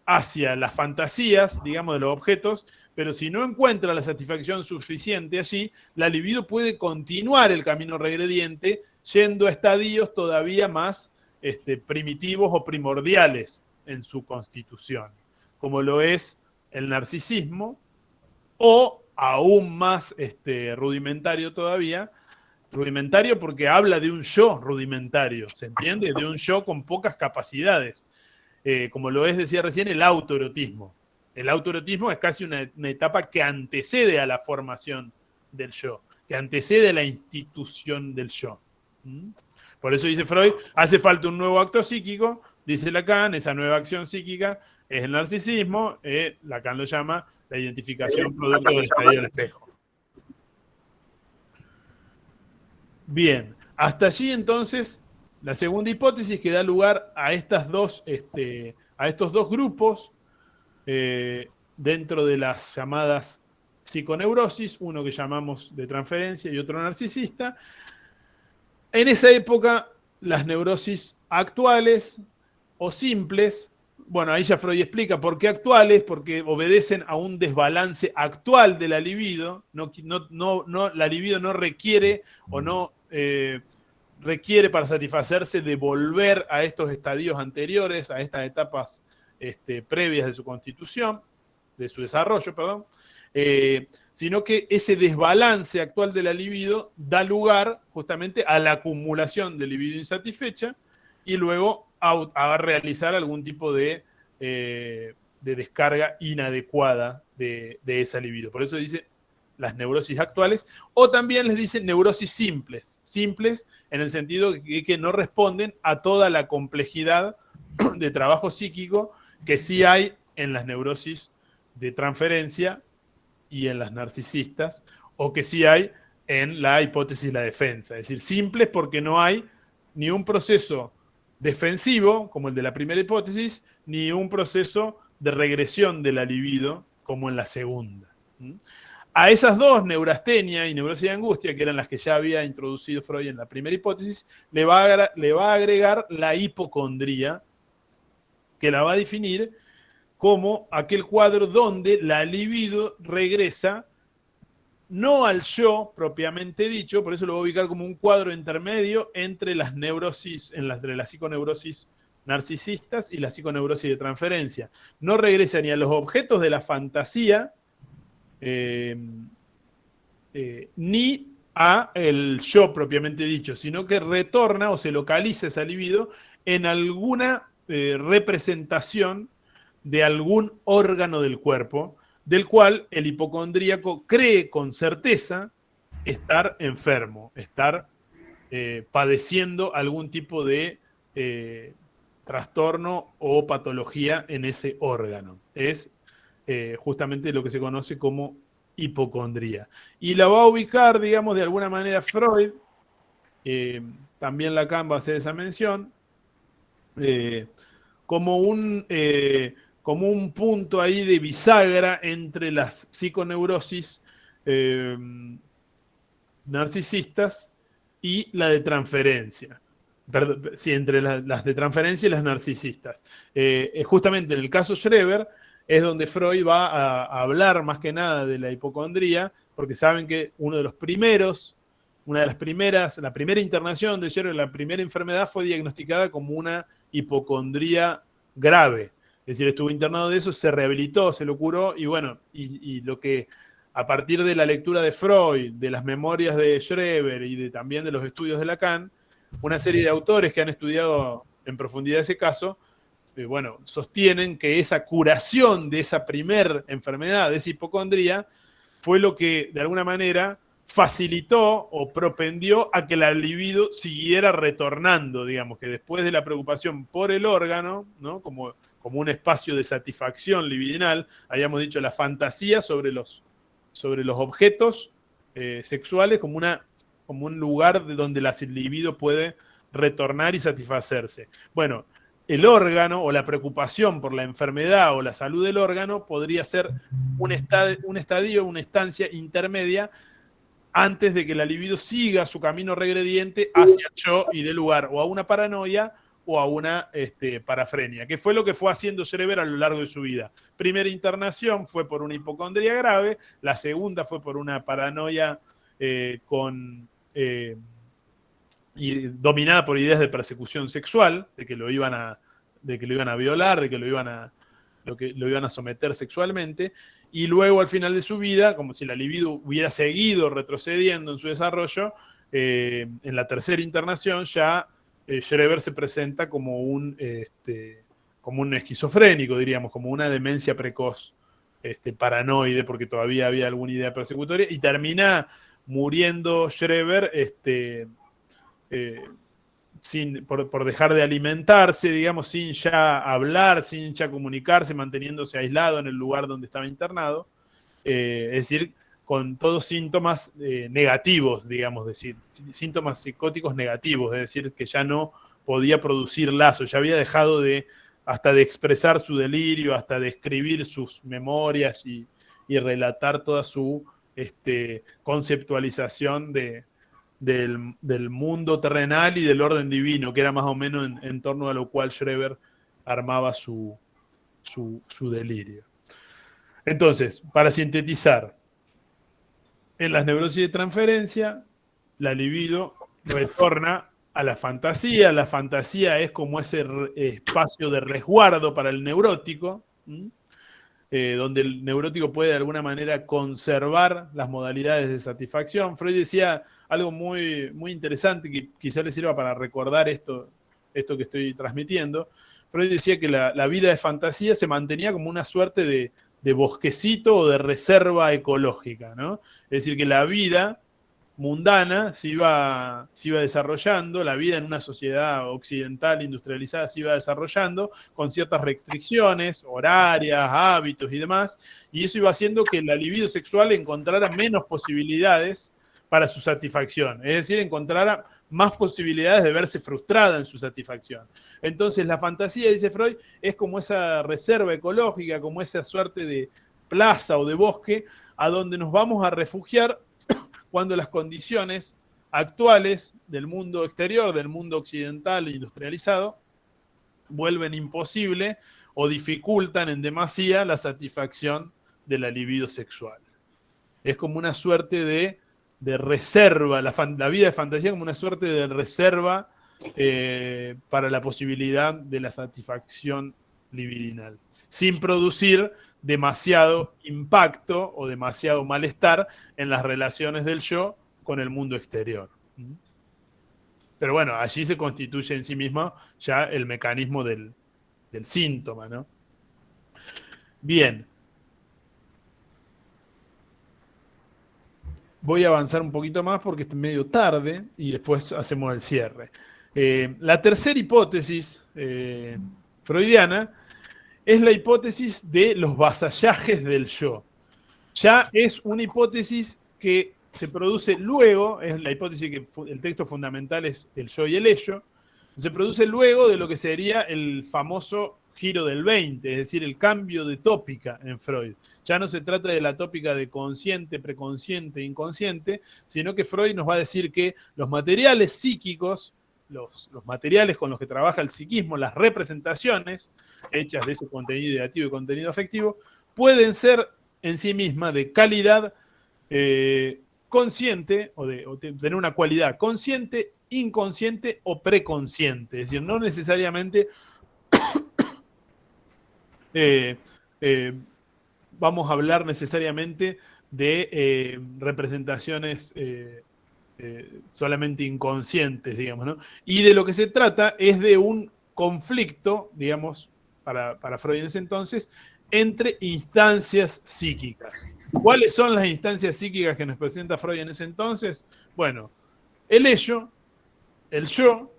hacia las fantasías, digamos, de los objetos, pero si no encuentra la satisfacción suficiente allí, la libido puede continuar el camino regrediente yendo a estadios todavía más primitivos o primordiales en su constitución, como lo es el narcisismo, o aún más rudimentario todavía, rudimentario porque habla de un yo rudimentario, ¿se entiende? De un yo con pocas capacidades. Como lo es, decía recién, el autoerotismo. El autoerotismo es casi una etapa que antecede a la formación del yo, que antecede a la institución del yo. Por eso dice Freud, hace falta un nuevo acto psíquico, dice Lacan, esa nueva acción psíquica es el narcisismo, Lacan lo llama la identificación producto del estallido del espejo. Bien, hasta allí entonces la segunda hipótesis que da lugar a estos dos grupos dentro de las llamadas psiconeurosis, uno que llamamos de transferencia y otro narcisista. En esa época, las neurosis actuales o simples, bueno, ahí ya Freud explica por qué actuales, porque obedecen a un desbalance actual de la libido, la libido no requiere o no requiere para satisfacerse de volver a estos estadios anteriores, a estas etapas previas de su constitución, de su desarrollo, perdón, sino que ese desbalance actual de la libido da lugar justamente a la acumulación de libido insatisfecha y luego a realizar algún tipo de descarga inadecuada de esa libido. Por eso dice las neurosis actuales, o también les dicen neurosis simples, simples en el sentido de que no responden a toda la complejidad de trabajo psíquico que sí hay en las neurosis de transferencia y en las narcisistas, o que sí hay en la hipótesis de la defensa. Es decir, simples porque no hay ni un proceso defensivo, como el de la primera hipótesis, ni un proceso de regresión de la libido, como en la segunda. A esas dos, neurastenia y neurosis de angustia, que eran las que ya había introducido Freud en la primera hipótesis, le va a agregar la hipocondría, que la va a definir como aquel cuadro donde la libido regresa no al yo propiamente dicho, por eso lo voy a ubicar como un cuadro intermedio entre las neurosis, entre las psiconeurosis narcisistas y la psiconeurosis de transferencia. No regresa ni a los objetos de la fantasía, ni a el yo propiamente dicho, sino que retorna o se localiza esa libido en alguna representación de algún órgano del cuerpo, del cual el hipocondríaco cree con certeza estar enfermo, estar padeciendo algún tipo de trastorno o patología en ese órgano. Es justamente lo que se conoce como hipocondría. Y la va a ubicar, digamos, de alguna manera Freud, también Lacan va a hacer esa mención, como un punto ahí de bisagra entre las psiconeurosis narcisistas y la de transferencia. Perdón, sí, entre las de transferencia y las narcisistas. Justamente en el caso Schreber es donde Freud va a hablar más que nada de la hipocondría, porque saben que la primera internación de Schreber, la primera enfermedad fue diagnosticada como una hipocondría grave. Es decir, estuvo internado de eso, se rehabilitó, se lo curó, y bueno, y lo que a partir de la lectura de Freud, de las memorias de Schreber y también de los estudios de Lacan, una serie de autores que han estudiado en profundidad ese caso, sostienen que esa curación de esa primer enfermedad, de esa hipocondría, fue lo que de alguna manera facilitó o propendió a que la libido siguiera retornando, digamos, que después de la preocupación por el órgano, ¿no? como un espacio de satisfacción libidinal, habíamos dicho la fantasía sobre los objetos sexuales como un lugar de donde la libido puede retornar y satisfacerse. Bueno, el órgano o la preocupación por la enfermedad o la salud del órgano podría ser un estadio, una instancia intermedia antes de que la libido siga su camino regrediente hacia el yo y dé lugar o a una paranoia o a una parafrenia, que fue lo que fue haciendo Schreber a lo largo de su vida. Primera internación fue por una hipocondría grave, la segunda fue por una paranoia dominada por ideas de persecución sexual, de que lo iban a violar, de que lo iban a someter sexualmente, y luego al final de su vida, como si la libido hubiera seguido retrocediendo en su desarrollo, en la tercera internación ya Schreber se presenta como un esquizofrénico, diríamos, como una demencia precoz, paranoide, porque todavía había alguna idea persecutoria, y termina muriendo Schreber por dejar de alimentarse, digamos, sin ya hablar, sin ya comunicarse, manteniéndose aislado en el lugar donde estaba internado, es decir, con todos síntomas negativos, digamos, síntomas psicóticos negativos, es decir, que ya no podía producir lazos, ya había dejado hasta de expresar su delirio, hasta de escribir sus memorias y relatar toda su conceptualización del mundo terrenal y del orden divino, que era más o menos en torno a lo cual Schreber armaba su delirio. Entonces, para sintetizar, en las neurosis de transferencia, la libido retorna a la fantasía. La fantasía es como ese espacio de resguardo para el neurótico, donde el neurótico puede de alguna manera conservar las modalidades de satisfacción. Freud decía algo muy, muy interesante que quizá le sirva para recordar esto que estoy transmitiendo. Freud decía que la vida de fantasía se mantenía como una suerte de bosquecito o de reserva ecológica, ¿no? Es decir, que la vida mundana se iba desarrollando, la vida en una sociedad occidental industrializada se iba desarrollando con ciertas restricciones horarias, hábitos y demás, y eso iba haciendo que la libido sexual encontrara menos posibilidades para su satisfacción, es decir, encontrara más posibilidades de verse frustrada en su satisfacción. Entonces la fantasía, dice Freud, es como esa reserva ecológica, como esa suerte de plaza o de bosque a donde nos vamos a refugiar cuando las condiciones actuales del mundo exterior, del mundo occidental e industrializado, vuelven imposible o dificultan en demasía la satisfacción de la libido sexual. Es como una suerte de reserva, la vida de fantasía como una suerte de reserva para la posibilidad de la satisfacción libidinal, sin producir demasiado impacto o demasiado malestar en las relaciones del yo con el mundo exterior. Pero bueno, allí se constituye en sí mismo ya el mecanismo del síntoma, ¿no? Bien. Voy a avanzar un poquito más porque es medio tarde y después hacemos el cierre. La tercera hipótesis freudiana es la hipótesis de los vasallajes del yo. Ya es una hipótesis que se produce luego, es la hipótesis que el texto fundamental es el yo y el ello, se produce luego de lo que sería el famoso giro del 20, es decir, el cambio de tópica en Freud. Ya no se trata de la tópica de consciente, preconsciente, inconsciente, sino que Freud nos va a decir que los materiales psíquicos, los materiales con los que trabaja el psiquismo, las representaciones hechas de ese contenido ideativo y contenido afectivo, pueden ser en sí mismas de calidad consciente, o tener una cualidad consciente, inconsciente o preconsciente. Es decir, no necesariamente vamos a hablar necesariamente de representaciones solamente inconscientes, digamos, ¿no? Y de lo que se trata es de un conflicto, digamos, para Freud en ese entonces, entre instancias psíquicas. ¿Cuáles son las instancias psíquicas que nos presenta Freud en ese entonces? Bueno, el ello, el yo,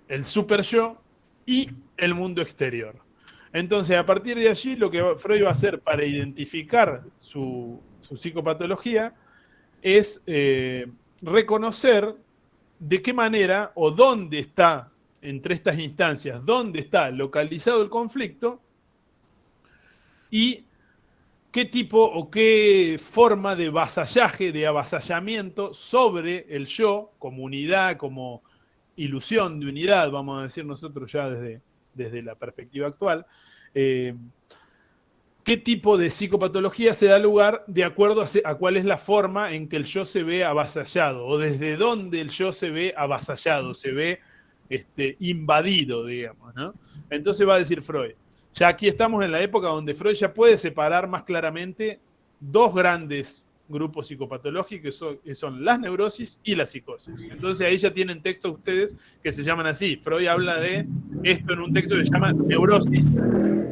el super yo y el mundo exterior. Entonces, a partir de allí, lo que Freud va a hacer para identificar su psicopatología es reconocer de qué manera o dónde está, entre estas instancias, dónde está localizado el conflicto y qué tipo o qué forma de vasallaje, de avasallamiento sobre el yo, como unidad, como ilusión de unidad, vamos a decir nosotros ya desde la perspectiva actual, qué tipo de psicopatología se da lugar de acuerdo a cuál es la forma en que el yo se ve avasallado, o desde dónde el yo se ve avasallado, se ve invadido, digamos, ¿no? Entonces va a decir Freud, ya aquí estamos en la época donde Freud ya puede separar más claramente dos grandes grupos psicopatológicos que son las neurosis y la psicosis. Entonces ahí ya tienen textos ustedes que se llaman así. Freud habla de esto en un texto que se llama neurosis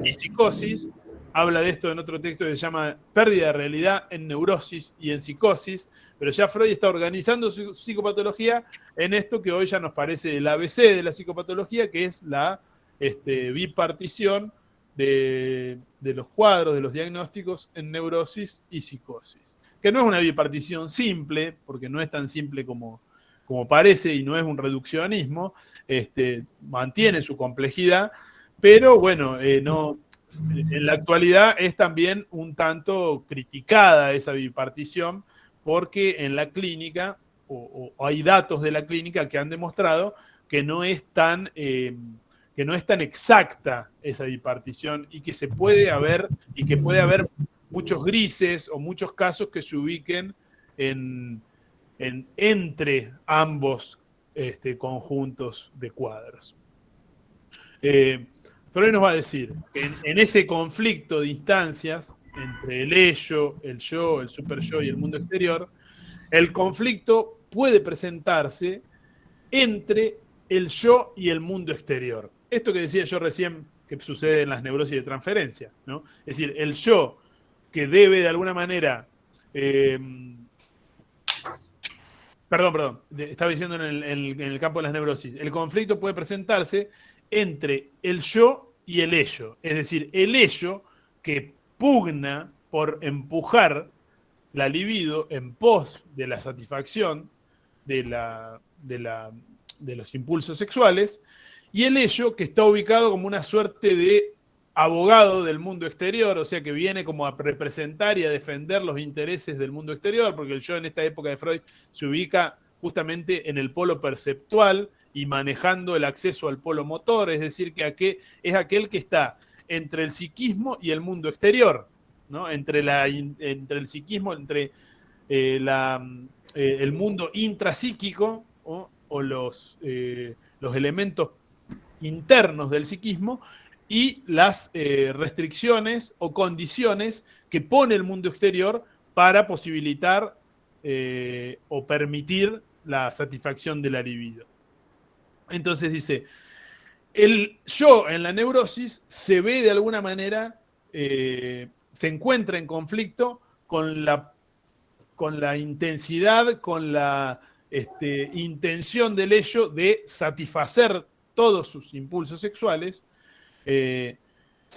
y psicosis, habla de esto en otro texto que se llama pérdida de realidad en neurosis y en psicosis, pero ya Freud está organizando su psicopatología en esto que hoy ya nos parece el ABC de la psicopatología, que es la bipartición de los cuadros, de los diagnósticos en neurosis y psicosis. Que no es una bipartición simple, porque no es tan simple como parece y no es un reduccionismo, mantiene su complejidad, pero bueno, no, en la actualidad es también un tanto criticada esa bipartición, porque en la clínica, o hay datos de la clínica que han demostrado que no es tan exacta esa bipartición y que puede haber muchos grises o muchos casos que se ubiquen entre ambos conjuntos de cuadros. Freud nos va a decir que en ese conflicto de instancias entre el ello, el yo, el superyo y el mundo exterior, el conflicto puede presentarse entre el yo y el mundo exterior. Esto que decía yo recién que sucede en las neurosis de transferencia, ¿no? Es decir, el yo que debe de alguna manera... estaba diciendo en el campo de las neurosis. El conflicto puede presentarse entre el yo y el ello. Es decir, el ello que pugna por empujar la libido en pos de la satisfacción de los impulsos sexuales, y el ello que está ubicado como una suerte de abogado del mundo exterior, o sea que viene como a representar y a defender los intereses del mundo exterior, porque el yo en esta época de Freud se ubica justamente en el polo perceptual y manejando el acceso al polo motor, es decir, que es aquel que está entre el psiquismo y el mundo exterior, ¿no? Entre el psiquismo, entre el mundo intrapsíquico o los elementos internos del psiquismo y las restricciones o condiciones que pone el mundo exterior para posibilitar o permitir la satisfacción de la libido. Entonces dice, el yo en la neurosis se ve de alguna manera, se encuentra en conflicto con la intensidad, con la intención del ello de satisfacer todos sus impulsos sexuales, se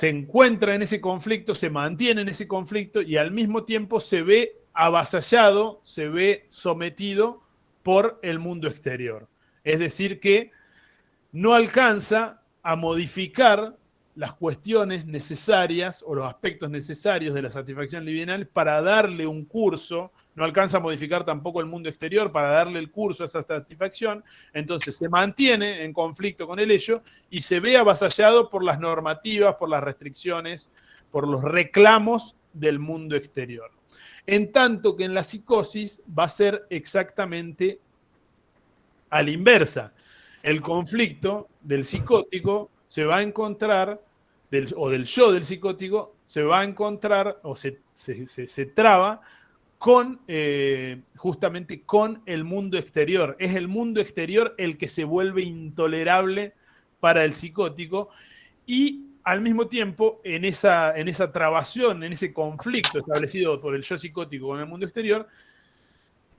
encuentra en ese conflicto, se mantiene en ese conflicto y al mismo tiempo se ve avasallado, se ve sometido por el mundo exterior. Es decir, que no alcanza a modificar las cuestiones necesarias o los aspectos necesarios de la satisfacción libidinal para darle un curso. No alcanza a modificar tampoco el mundo exterior para darle el curso a esa satisfacción, entonces se mantiene en conflicto con el ello y se ve avasallado por las normativas, por las restricciones, por los reclamos del mundo exterior. En tanto que en la psicosis va a ser exactamente a la inversa. El conflicto del psicótico se va a encontrar, o del yo del psicótico, se va a encontrar o se traba con justamente con el mundo exterior. Es el mundo exterior el que se vuelve intolerable para el psicótico y al mismo tiempo en esa trabación, en ese conflicto establecido por el yo psicótico con el mundo exterior,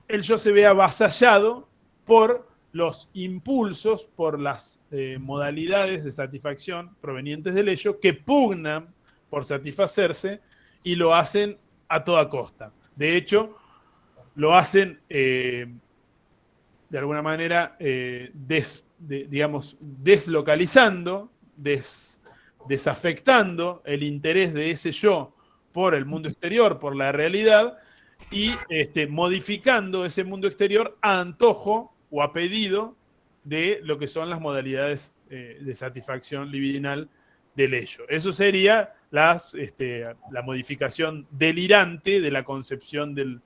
el yo se ve avasallado por los impulsos, por las modalidades de satisfacción provenientes del ello que pugnan por satisfacerse y lo hacen a toda costa. De hecho, lo hacen de alguna manera digamos, deslocalizando, desafectando el interés de ese yo por el mundo exterior, por la realidad, y modificando ese mundo exterior a antojo o a pedido de lo que son las modalidades de satisfacción libidinal del ello. Eso sería la modificación delirante de la concepción del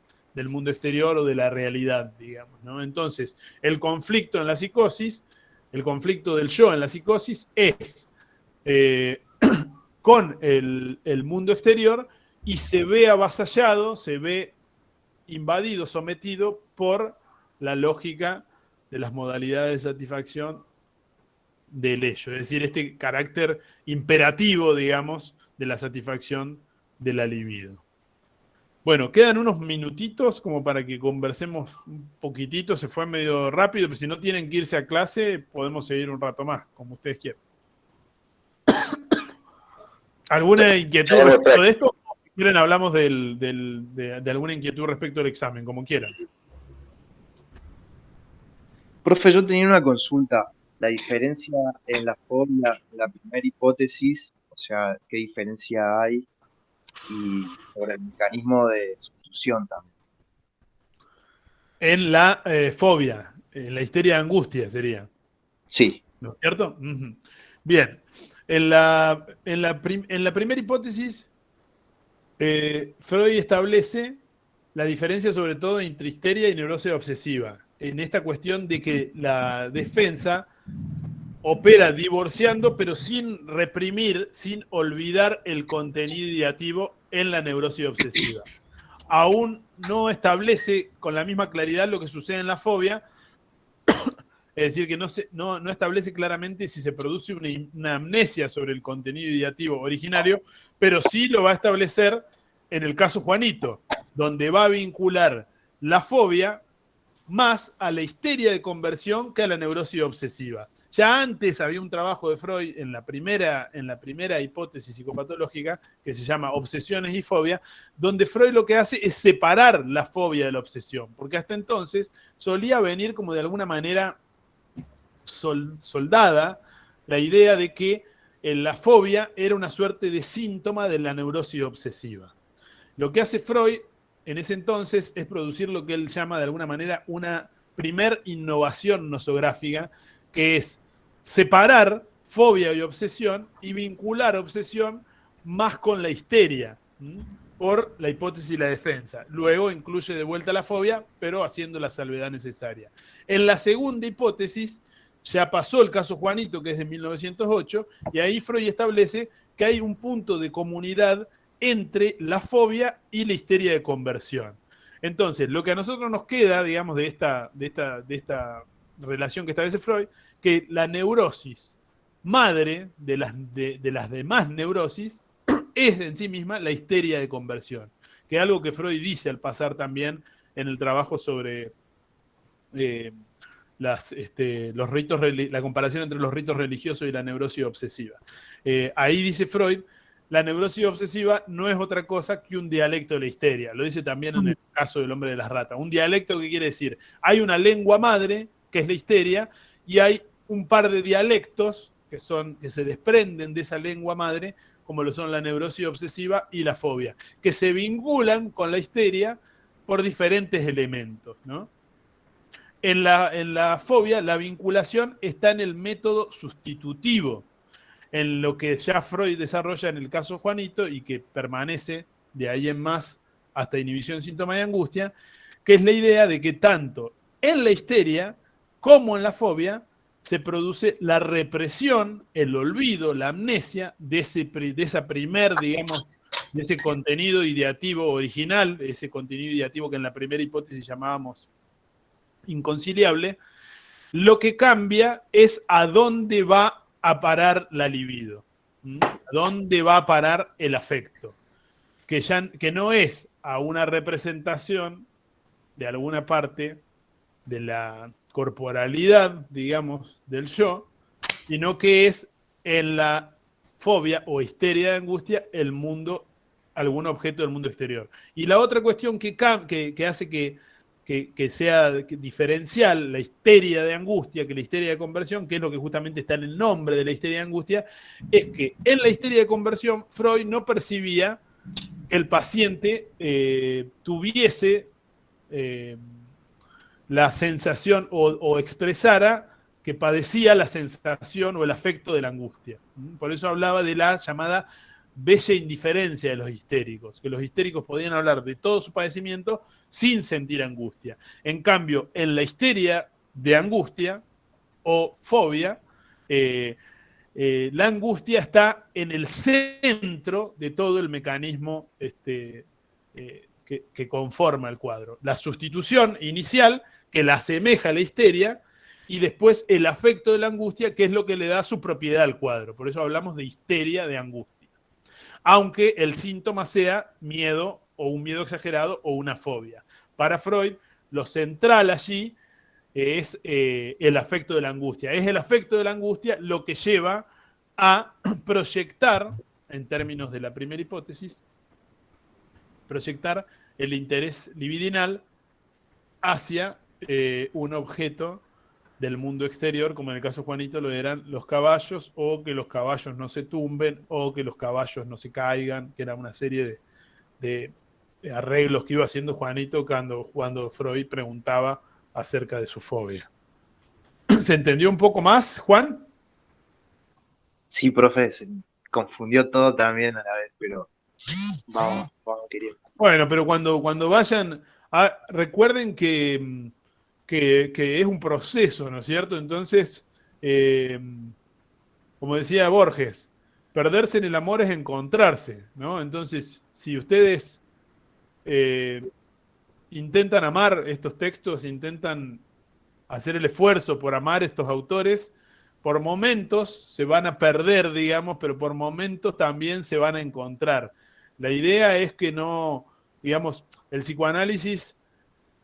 mundo exterior o de la realidad, digamos, ¿no? Entonces, el conflicto en la psicosis, el conflicto del yo en la psicosis es con el mundo exterior y se ve avasallado, se ve invadido, sometido por la lógica de las modalidades de satisfacción del ello, es decir, este carácter imperativo, digamos, de la satisfacción de la libido. Bueno, quedan unos minutitos como para que conversemos un poquitito, se fue medio rápido, pero si no tienen que irse a clase, podemos seguir un rato más, como ustedes quieran. ¿Alguna inquietud respecto de esto? Si quieren, hablamos de alguna inquietud respecto al examen, como quieran. Profe, yo tenía una consulta. La diferencia en la fobia, la primera hipótesis, o sea, ¿qué diferencia hay? Y sobre el mecanismo de sustitución también. En la fobia, en la histeria de angustia sería. Sí. ¿No es cierto? Uh-huh. Bien. En la primera hipótesis, Freud establece la diferencia sobre todo entre histeria y neurosis obsesiva. En esta cuestión de que la defensa opera divorciando, pero sin reprimir, sin olvidar el contenido ideativo en la neurosis obsesiva. Aún no establece con la misma claridad lo que sucede en la fobia, es decir, que no establece claramente si se produce una amnesia sobre el contenido ideativo originario, pero sí lo va a establecer en el caso Juanito, donde va a vincular la fobia más a la histeria de conversión que a la neurosis obsesiva. Ya antes había un trabajo de Freud en la primera hipótesis psicopatológica que se llama Obsesiones y Fobia, donde Freud lo que hace es separar la fobia de la obsesión, porque hasta entonces solía venir como de alguna manera soldada la idea de que la fobia era una suerte de síntoma de la neurosis obsesiva. Lo que hace Freud en ese entonces es producir lo que él llama de alguna manera una primer innovación nosográfica, que es separar fobia y obsesión y vincular obsesión más con la histeria, por la hipótesis y la defensa. Luego incluye de vuelta la fobia, pero haciendo la salvedad necesaria. En la segunda hipótesis ya pasó el caso Juanito, que es de 1908, y ahí Freud establece que hay un punto de comunidad entre la fobia y la histeria de conversión. Entonces, lo que a nosotros nos queda, digamos, de esta relación que establece Freud, que la neurosis madre de las demás neurosis es en sí misma la histeria de conversión, que es algo que Freud dice al pasar también en el trabajo sobre los ritos, la comparación entre los ritos religiosos y la neurosis obsesiva. Ahí dice Freud, la neurosis obsesiva no es otra cosa que un dialecto de la histeria. Lo dice también en el caso del hombre de las ratas. Un dialecto, ¿qué quiere decir? Hay una lengua madre, que es la histeria, y hay un par de dialectos que se desprenden de esa lengua madre, como lo son la neurosis obsesiva y la fobia, que se vinculan con la histeria por diferentes elementos, ¿no? En la fobia, la vinculación está en el método sustitutivo, en lo que ya Freud desarrolla en el caso Juanito y que permanece de ahí en más hasta inhibición, síntoma y angustia, que es la idea de que tanto en la histeria como en la fobia se produce la represión, el olvido, la amnesia de esa primer, digamos, de ese contenido ideativo original, ese contenido ideativo que en la primera hipótesis llamábamos inconciliable. Lo que cambia es a dónde va a parar la libido, a dónde va a parar el afecto, que no es a una representación de alguna parte de la corporalidad, digamos, del yo, sino que es en la fobia o histeria de angustia el mundo, algún objeto del mundo exterior. Y la otra cuestión que hace que sea diferencial la histeria de angustia que la histeria de conversión, que es lo que justamente está en el nombre de la histeria de angustia, es que en la histeria de conversión Freud no percibía que el paciente tuviese la sensación o expresara que padecía la sensación o el afecto de la angustia. Por eso hablaba de la llamada bella indiferencia de los histéricos, que los histéricos podían hablar de todo su padecimiento sin sentir angustia. En cambio, en la histeria de angustia o fobia, la angustia está en el centro de todo el mecanismo que conforma el cuadro. La sustitución inicial, que la asemeja a la histeria, y después el afecto de la angustia, que es lo que le da su propiedad al cuadro. Por eso hablamos de histeria de angustia. Aunque el síntoma sea miedo, o un miedo exagerado, o una fobia. Para Freud, lo central allí es el afecto de la angustia. Es el afecto de la angustia lo que lleva a proyectar, en términos de la primera hipótesis, proyectar el interés libidinal hacia un objeto del mundo exterior, como en el caso de Juanito lo eran los caballos, o que los caballos no se tumben, o que los caballos no se caigan, que era una serie de arreglos que iba haciendo Juanito cuando Freud preguntaba acerca de su fobia. ¿Se entendió un poco más, Juan? Sí, profe, se confundió todo también a la vez, pero vamos queriendo. Bueno, pero cuando vayan, recuerden que es un proceso, ¿no es cierto? Entonces, como decía Borges, perderse en el amor es encontrarse, ¿no? Entonces, si ustedes intentan amar estos textos, intentan hacer el esfuerzo por amar estos autores, por momentos se van a perder, digamos, pero por momentos también se van a encontrar. La idea es que no, digamos, el psicoanálisis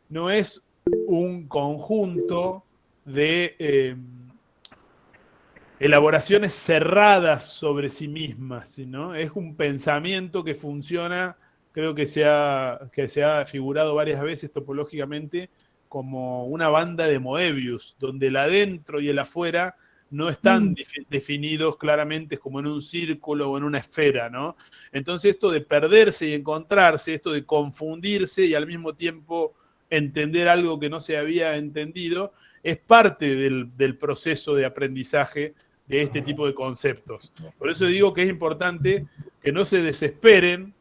no es un conjunto de elaboraciones cerradas sobre sí mismas, sino es un pensamiento que funciona, creo que se ha figurado varias veces topológicamente como una banda de Moebius, donde el adentro y el afuera no están definidos claramente como en un círculo o en una esfera, ¿no? Entonces esto de perderse y encontrarse, esto de confundirse y al mismo tiempo entender algo que no se había entendido, es parte del proceso de aprendizaje de este tipo de conceptos. Por eso digo que es importante que no se desesperen,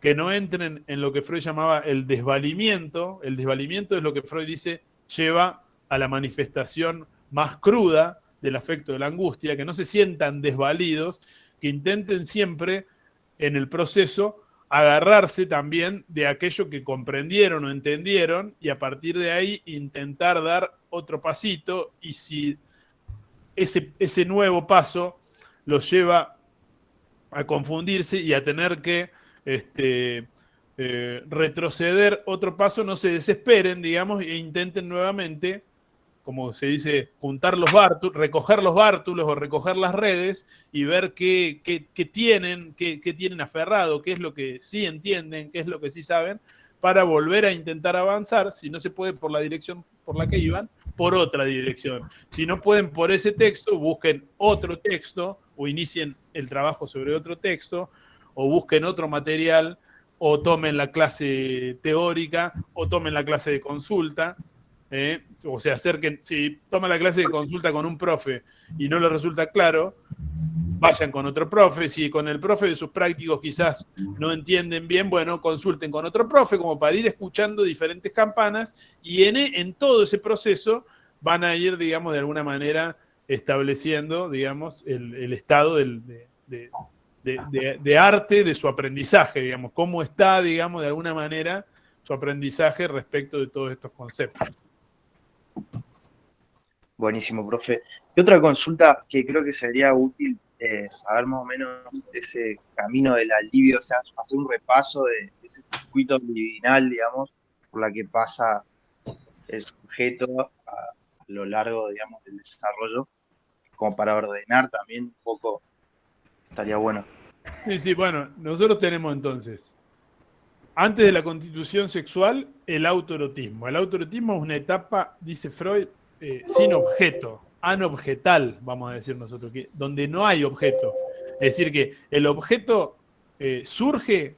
que no entren en lo que Freud llamaba el desvalimiento. El desvalimiento es lo que Freud dice lleva a la manifestación más cruda del afecto de la angustia, que no se sientan desvalidos, que intenten siempre en el proceso agarrarse también de aquello que comprendieron o entendieron y a partir de ahí intentar dar otro pasito, y si ese nuevo paso los lleva a confundirse y a tener que retroceder otro paso, no se desesperen, digamos, e intenten nuevamente, como se dice, juntar los bártulos, recoger los bártulos o recoger las redes y ver qué tienen aferrado, qué es lo que sí entienden, qué es lo que sí saben, para volver a intentar avanzar, si no se puede por la dirección por la que iban, por otra dirección. Si no pueden por ese texto, busquen otro texto o inicien el trabajo sobre otro texto o busquen otro material o tomen la clase teórica o tomen la clase de consulta. O se acerquen, si toman la clase de consulta con un profe y no les resulta claro, vayan con otro profe. Si con el profe de sus prácticos quizás no entienden bien, bueno, consulten con otro profe como para ir escuchando diferentes campanas y en todo ese proceso van a ir, digamos, de alguna manera estableciendo, digamos, el estado de arte de su aprendizaje, digamos, cómo está, digamos, de alguna manera su aprendizaje respecto de todos estos conceptos. Buenísimo, profe. Y otra consulta que creo que sería útil saber más o menos ese camino del alivio, o sea, hacer un repaso de ese circuito libidinal, digamos, por la que pasa el sujeto a lo largo, digamos, del desarrollo, como para ordenar también un poco, estaría bueno. Sí, bueno, nosotros tenemos entonces, antes de la constitución sexual, el autoerotismo. El autoerotismo es una etapa, dice Freud, sin objeto, anobjetal, vamos a decir nosotros, donde no hay objeto. Es decir, que el objeto surge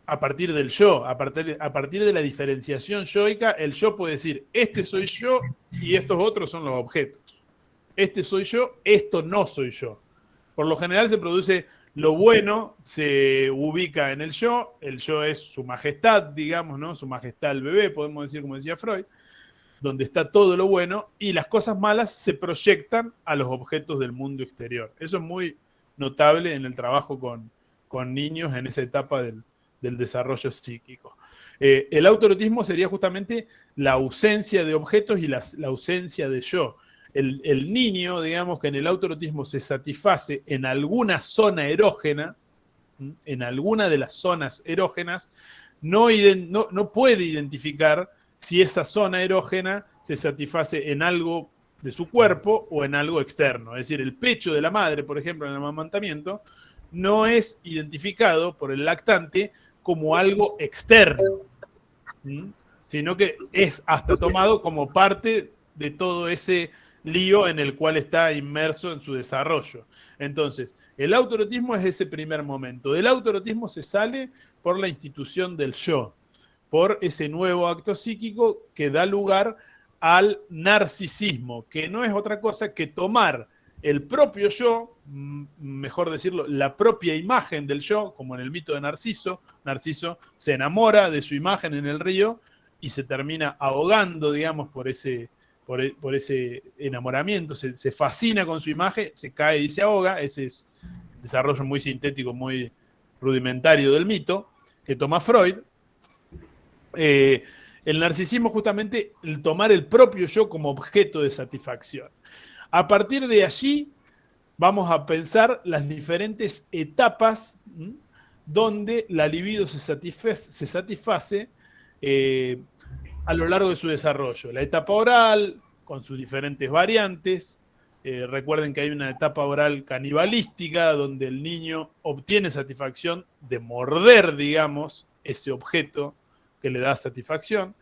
a partir del yo, a partir de la diferenciación yoica. El yo puede decir, este soy yo y estos otros son los objetos. Este soy yo, esto no soy yo. Por lo general se produce lo bueno, se ubica en el yo es su majestad, digamos, ¿no? Su majestad el bebé, podemos decir, como decía Freud, donde está todo lo bueno, y las cosas malas se proyectan a los objetos del mundo exterior. Eso es muy notable en el trabajo con niños en esa etapa del desarrollo psíquico. El autoerotismo sería justamente la ausencia de objetos y la ausencia de yo. El niño, digamos, que en el autoerotismo se satisface en alguna zona erógena, en alguna de las zonas erógenas, no puede identificar si esa zona erógena se satisface en algo de su cuerpo o en algo externo. Es decir, el pecho de la madre, por ejemplo, en el amamantamiento, no es identificado por el lactante como algo externo, sino que es hasta tomado como parte de todo ese lío en el cual está inmerso en su desarrollo. Entonces, el autoerotismo es ese primer momento. Del autoerotismo se sale por la institución del yo, por ese nuevo acto psíquico que da lugar al narcisismo, que no es otra cosa que tomar el propio yo, mejor decirlo, la propia imagen del yo, como en el mito de Narciso. Narciso se enamora de su imagen en el río y se termina ahogando, digamos, por ese enamoramiento, se fascina con su imagen, se cae y se ahoga. Ese es el desarrollo muy sintético, muy rudimentario del mito, que toma Freud. El narcisismo justamente el tomar el propio yo como objeto de satisfacción. A partir de allí vamos a pensar las diferentes etapas donde la libido se satisface a lo largo de su desarrollo. La etapa oral, con sus diferentes variantes. Recuerden que hay una etapa oral canibalística donde el niño obtiene satisfacción de morder, digamos, ese objeto que le da satisfacción.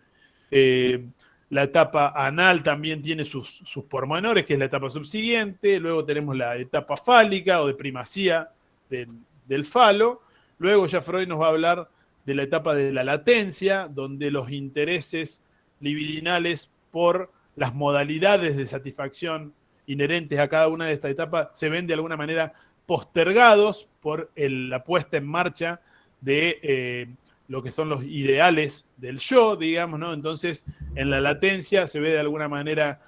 La etapa anal también tiene sus pormenores, que es la etapa subsiguiente. Luego tenemos la etapa fálica o de primacía del falo. Luego ya Freud nos va a hablar de la etapa de la latencia, donde los intereses libidinales por las modalidades de satisfacción inherentes a cada una de estas etapas se ven de alguna manera postergados por la puesta en marcha de lo que son los ideales del yo, digamos, ¿no? Entonces, en la latencia se ve de alguna manera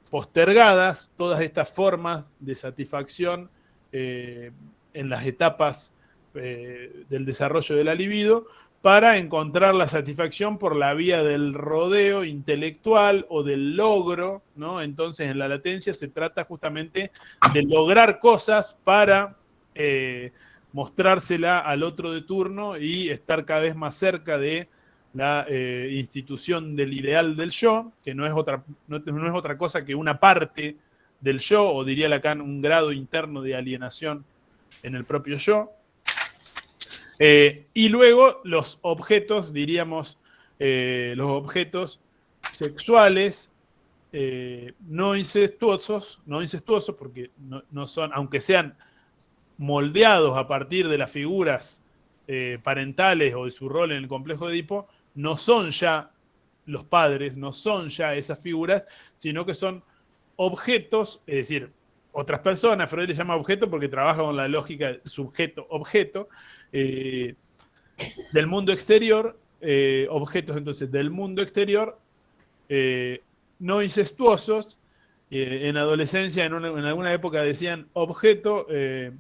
postergadas todas estas formas de satisfacción en las etapas del desarrollo de la libido, para encontrar la satisfacción por la vía del rodeo intelectual o del logro, ¿no? Entonces, en la latencia se trata justamente de lograr cosas para mostrársela al otro de turno y estar cada vez más cerca de la institución del ideal del yo, que no es otra cosa que una parte del yo, o diría Lacan, un grado interno de alienación en el propio yo. Y luego los objetos, diríamos, los objetos sexuales no incestuosos porque no son, aunque sean moldeados a partir de las figuras parentales o de su rol en el complejo de Edipo, no son ya los padres, no son ya esas figuras, sino que son objetos, es decir, otras personas. Freud le llama objeto porque trabaja con la lógica sujeto-objeto del mundo exterior, objetos entonces del mundo exterior, no incestuosos. En adolescencia, en alguna época decían objeto,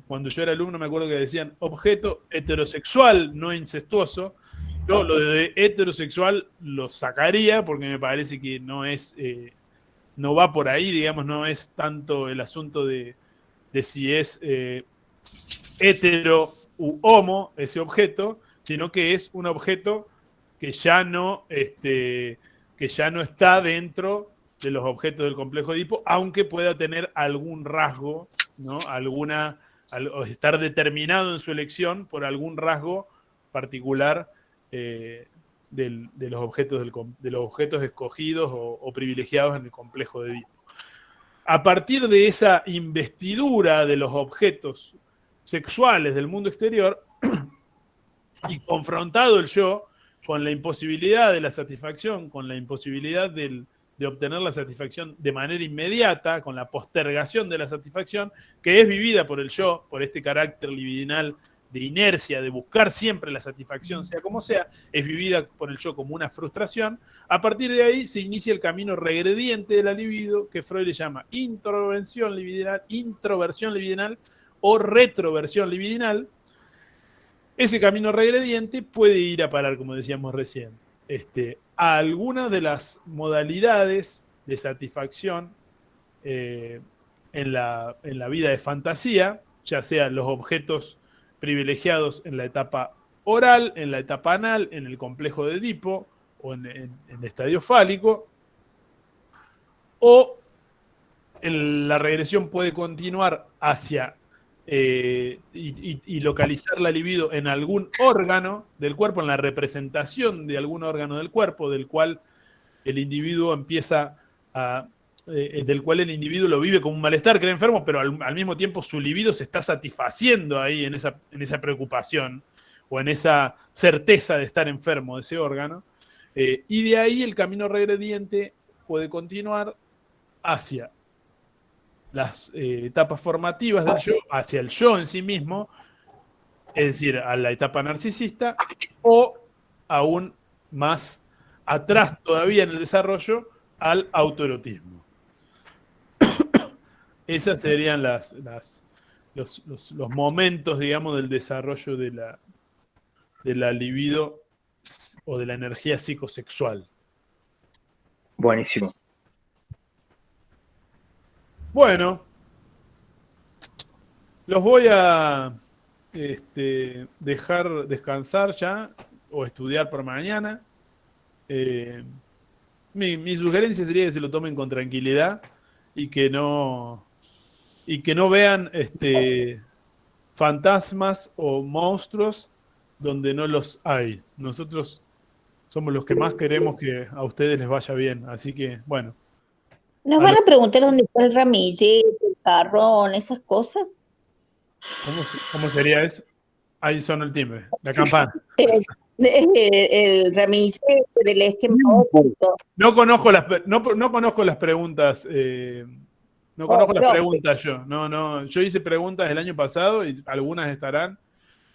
cuando yo era alumno me acuerdo que decían objeto heterosexual no incestuoso. Yo lo de heterosexual lo sacaría porque me parece que no es, no va por ahí, digamos, no es tanto el asunto de si es hetero u homo ese objeto, sino que es un objeto que ya no está dentro de los objetos del complejo de Edipo, aunque pueda tener algún rasgo, ¿no? O estar determinado en su elección por algún rasgo particular de los objetos escogidos o privilegiados en el complejo de Edipo. A partir de esa investidura de los objetos sexuales del mundo exterior y confrontado el yo con la imposibilidad de la satisfacción, con la imposibilidad de obtener la satisfacción de manera inmediata, con la postergación de la satisfacción, que es vivida por el yo, por este carácter libidinal de inercia, de buscar siempre la satisfacción, sea como sea, es vivida por el yo como una frustración. A partir de ahí se inicia el camino regrediente de la libido, que Freud le llama introversión libidinal o retroversión libidinal. Ese camino regrediente puede ir a parar, como decíamos recién, a algunas de las modalidades de satisfacción en la vida de fantasía, ya sean los objetos privilegiados en la etapa oral, en la etapa anal, en el complejo de Edipo o en el estadio fálico, o la regresión puede continuar hacia y localizar la libido en algún órgano del cuerpo, en la representación de algún órgano del cuerpo, del cual el individuo empieza del cual el individuo lo vive como un malestar, cree enfermo, pero al mismo tiempo su libido se está satisfaciendo ahí en esa preocupación o en esa certeza de estar enfermo de ese órgano. Y de ahí el camino regrediente puede continuar hacia las etapas formativas del yo, hacia el yo en sí mismo, es decir, a la etapa narcisista, o aún más atrás todavía en el desarrollo, al autoerotismo. Esas serían los momentos, digamos, del desarrollo de la libido o de la energía psicosexual. Buenísimo. Bueno, los voy a dejar descansar ya o estudiar por mañana. Mi sugerencia sería que se lo tomen con tranquilidad y que no vean fantasmas o monstruos donde no los hay. Nosotros somos los que más queremos que a ustedes les vaya bien. Así que, bueno. ¿Nos van a preguntar dónde está el ramillete, el jarrón, esas cosas? ¿Cómo sería eso? Ahí suena el timbre, la campana. El ramillete del esquema óptico. No conozco las preguntas. No conozco las preguntas yo. No, yo hice preguntas el año pasado y algunas estarán.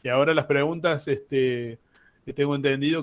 Y ahora las preguntas, tengo entendido